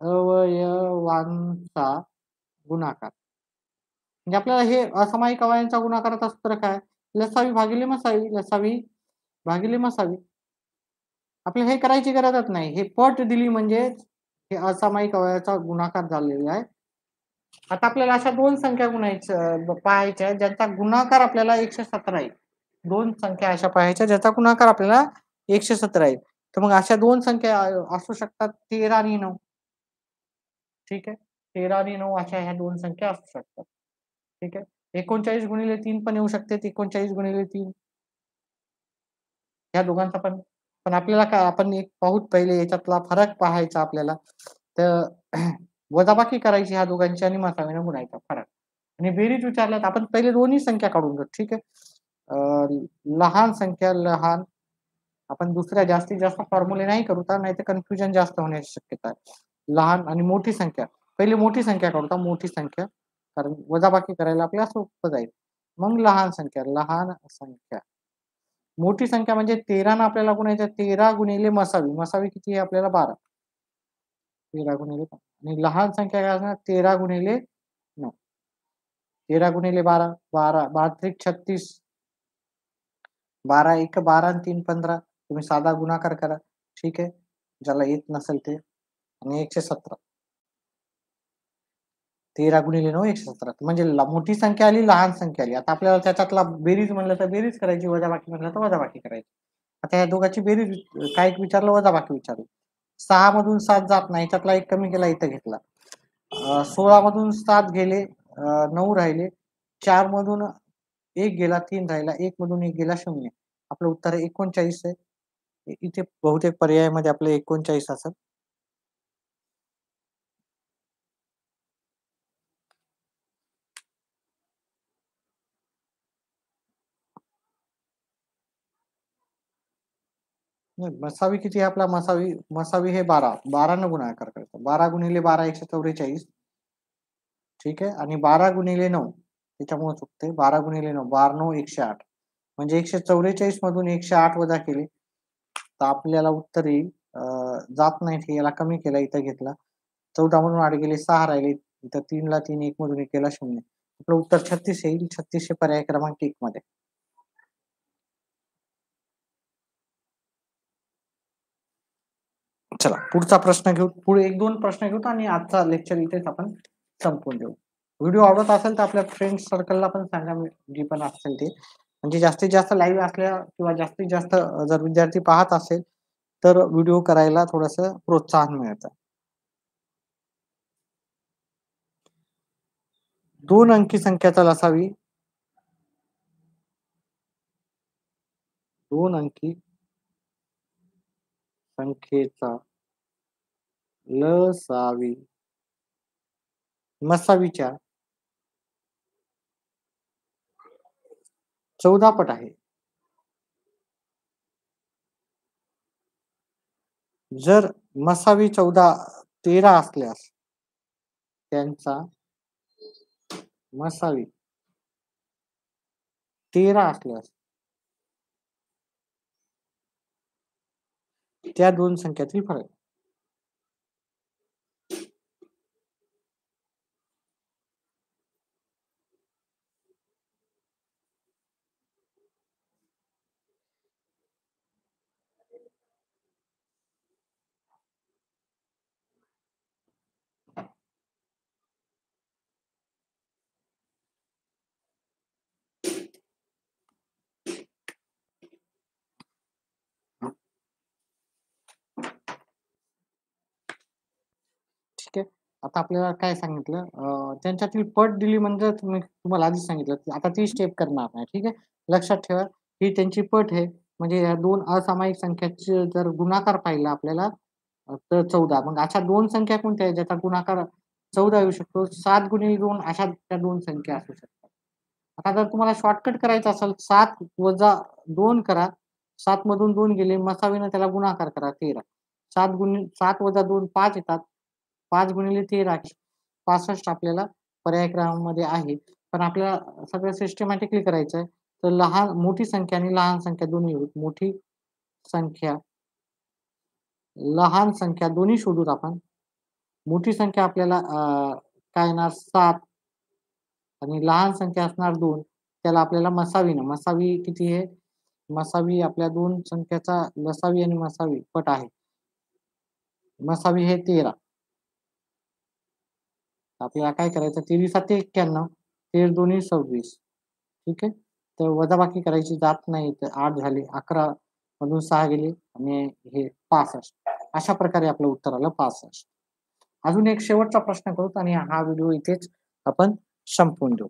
अवयवांचा गुणाकार. म्हणजे आपल्याला हे असामायिक अवयवांचा गुणाकाराचं सूत्र काय? लसावी भागिले मसावी, लसावी भागिले मसावी. आपल्याला हे करायची गरजच नाही. हे पट दिली म्हणजे हे असामायिक अवयवाचा गुणाकार झालेला आहे. आता आपल्याला अशा दोन संख्या पाहायच्या आहेत ज्यांचा गुणाकार आपल्याला 117 आहे. दोन संख्या अशा पाहायच्या ज्याचा गुणाकार आपल्याला 117 आहे. तर मग अशा दोन संख्या असू शकतात 13 आणि 9. ठीक आहे. 13 आणि 9 अशा ह्या दोन संख्या असू शकतात. ठीक आहे. 39 गुणिले 3 पण येऊ शकते. 39 गुणिले 3 या दोघांचा पण. पण आपल्याला काय आपण एक पाहूत पहिले याच्यातला फरक पाहायचा आपल्याला. तर वजाबाकी करायची ह्या दोघांची आणि मसावीने गुणायचा फरक. आणि बेरीज विचारल्यात आपण पहिले दोन्ही संख्या काढून घेऊ. ठीक आहे. लहान आपण दुसऱ्या जास्तीत जास्त फॉर्म्युले नाही करू तर नाहीतर कन्फ्युजन जास्त होण्याची शक्यता आहे. लहान आणि मोठी संख्या. पहिली मोठी संख्या काढू मोठी संख्या. कारण वजाबाकी करायला आपल्याला सोपं जाईल. मग लहान संख्या. मोठी संख्या म्हणजे 13 ना आपल्याला गुणायचं 13 गुणिले मसावी. मसावी किती आहे आपल्याला 12. 13 गुणिले आणि लहान संख्या काय असणार 13 गुणिले 9. 13 गुणिले 12, 12, 12 त्रिक 36. 12 1 12 आणि 3 15. तुम्ही साधा गुणाकार करा. ठीक आहे, ज्याला येत नसेल ते. आणि 117 13 गुणिले 9 117 म्हणजे मोठी संख्या आली, लहान संख्या आली. आता आपल्याला त्याच्यातला बेरीज म्हणलं तर बेरीज करायची, वजाबाकी म्हणलं तर वजाबाकी करायची. आता या दोघांची बेरीज काय विचारलं, वजाबाकी विचारलं. 6 मधून 7 जात नाही, त्यातला एक कमी केला, इथं घेतला. 16 मधून 7 गेले, 9 राहिले. 4 मधून 1 गेला, 3 राहिला. 1 मधून 1 गेला, 0. आपलं उत्तर 39 आहे. इथे बहुतेक पर्यायामध्ये आपलं 39 असेल. नाही, मसावी किती आहे आपला? मसावी मसावी हे 12. 12 न गुणाकार करायचा. 12 गुणिले 12 144. ठीक आहे. आणि 12 गुणिले 9 त्याच्यामुळे चुकते. 12 गुणिले 9 12 9 108. म्हणजे 144 मधून 108 वजा केले तर आपल्याला उत्तर येईल. जात नाही हे, याला कमी केला, इथं घेतला. 14 मधून 8 गेले, 6 राहिले. इथं 3 ला 3 1 मधून 1 केला, 0. आपलं उत्तर 36 येईल. 36 हे पर्याय क्रमांक 1 मध्ये. चला पुढचा प्रश्न घेऊ. पुढे 1-2 प्रश्न घेऊ आणि आजचा लेक्चर इथेच आपण संपवून देऊ. व्हिडिओ आवडत असेल तर आपल्या फ्रेंड सर्कलला पण सांगा, जी पण असेल ते. म्हणजे जास्तीत जास्त लाईव्ह असल्या किंवा जास्तीत जास्त जर विद्यार्थी पाहत असेल तर व्हिडिओ करायला थोडंसं प्रोत्साहन मिळतं. 2 अंकी संख्याचा लसावी 2 अंकी संख्येचा लसावी मसावीच्या 14 पट आहे. जर मसावी 13 असल्यास त्यांचा मसावी 13 असल्यास त्या दोन संख्यातील फरक. ठीक आहे. आता आपल्याला काय सांगितलं, त्यांच्यातील पट दिली म्हणजे तुम्हाला आधीच सांगितलं, आता ती स्टेप करणार नाही. ठीक आहे. लक्षात ठेवा, ही त्यांची पट आहे. म्हणजे या 2 असामायिक संख्याचे जर गुणाकार पाहिला आपल्याला तर 14. मग अशा 2 संख्या कोणत्या आहेत ज्याचा गुणाकार 14 येऊ शकतो? 7 गुणिले 2 अशा त्या 2 संख्या असू शकतात. आता जर तुम्हाला शॉर्टकट करायचा असेल 7 वजा 2 करा. 7 मधून 2 गेले, मसावीने त्याला गुणाकार करा 13. 7 वजा 2 5 येतात. 5 गुणिले 13 65 आपल्याला पर्याय क्रमांकामध्ये आहे. पण आपल्याला सगळं सिस्टमॅटिकली करायचं आहे. तर मोठी संख्या आणि लहान संख्या दोन्ही मोठी संख्या, लहान संख्या दोन्ही शोधूत आपण. मोठी संख्या आपल्याला काय येणार 7 आणि लहान संख्या असणार 2. त्याला आपल्याला मसावी किती आहे? मसावी आपल्या 2 संख्याचा लसावी आणि मसावी पट आहे. मसावी हे 13. आपल्याला काय करायचं? 23 7 91, 13 दोन्ही 26. ठीक आहे. तर वजाबाकी करायची जात नाही. तर 8 झाले, 11 मधून 6 गेले आणि हे 65. अशा प्रकारे आपलं उत्तर आलं 65. अजून एक शेवटचा प्रश्न करू आणि हा व्हिडिओ इथेच आपण संपवून देऊ.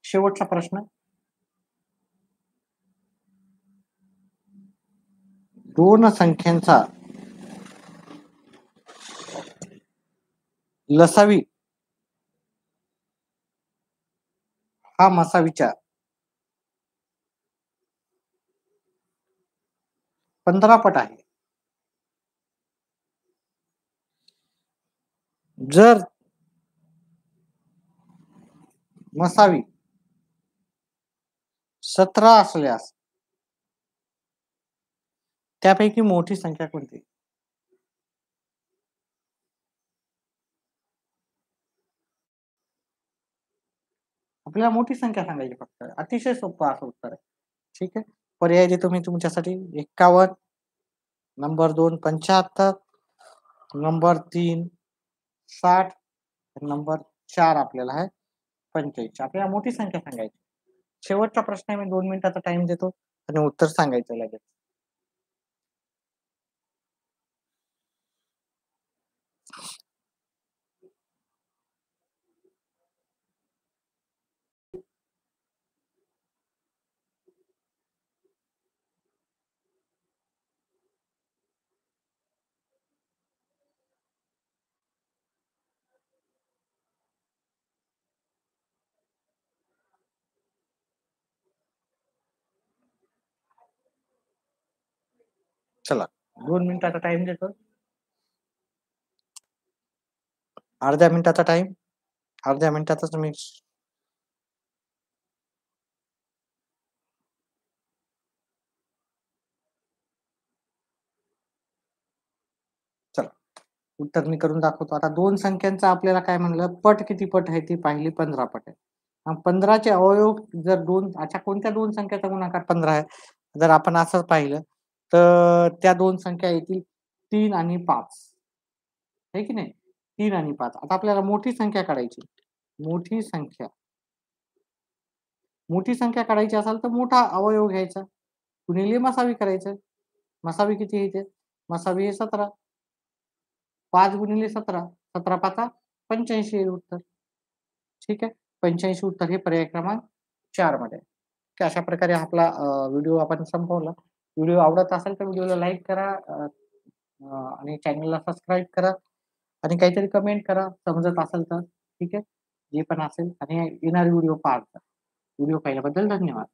शेवटचा प्रश्न, 2 संख्यांचा लसावी हा मसावीच्या 15 पट आहे. जर मसावी 17 असल्यास त्यापैकी मोठी संख्या कोणती? आपल्याला मोठी संख्या सांगायची फक्त. अतिशय सोपं असं उत्तर आहे. ठीक आहे. पर्याय देतो मी तुमच्यासाठी 51, नंबर 2 75, नंबर 3 60, नंबर 4 आपल्याला आहे 85. आपल्याला मोठी संख्या सांगायची. शेवटचा प्रश्न आहे. मी 2 मिनिटाचा टाईम देतो आणि उत्तर सांगायचं लगेच. चला 2 मिनिटाचा टाईम देतो. अर्ध्या मिनिटाचा टाईम. अर्ध्या मिनिटातच मी चला उत्तर मी करून दाखवतो. आता 2 संख्यांचा आपल्याला काय म्हणलं पट किती पट आहे ती पाहिली 15 पट आहे. मग 15 चे अवयव जर 2 अशा कोणत्या 2 संख्याचा गुणाकार 15 आहे? जर आपण असं पाहिलं तर त्या 2 संख्या येतील 3 आणि 5. आहे की नाही? 3 आणि 5. आता आपल्याला मोठी संख्या काढायची. मोठी संख्या. मोठी संख्या काढायची असेल तर मोठा अवयव घ्यायचा. गुणिले मसावी करायचं. मसावी किती येते? मसावी आहे 17. 5 गुणिले 17. 17 पाचा 85 येईल उत्तर. ठीक आहे. 85 उत्तर हे पर्याय क्रमांक 4 मध्ये आहे. की अशा प्रकारे आपला व्हिडिओ आपण संपवला. व्हिडिओ आवडत असेल तर व्हिडिओला लाईक करा आणि चॅनलला सबस्क्राईब करा आणि काहीतरी कमेंट करा समजत असेल तर. ठीक आहे. जे पण असेल आणि येणारे व्हिडिओ पाहत जा. व्हिडिओ पाहिल्याबद्दल धन्यवाद.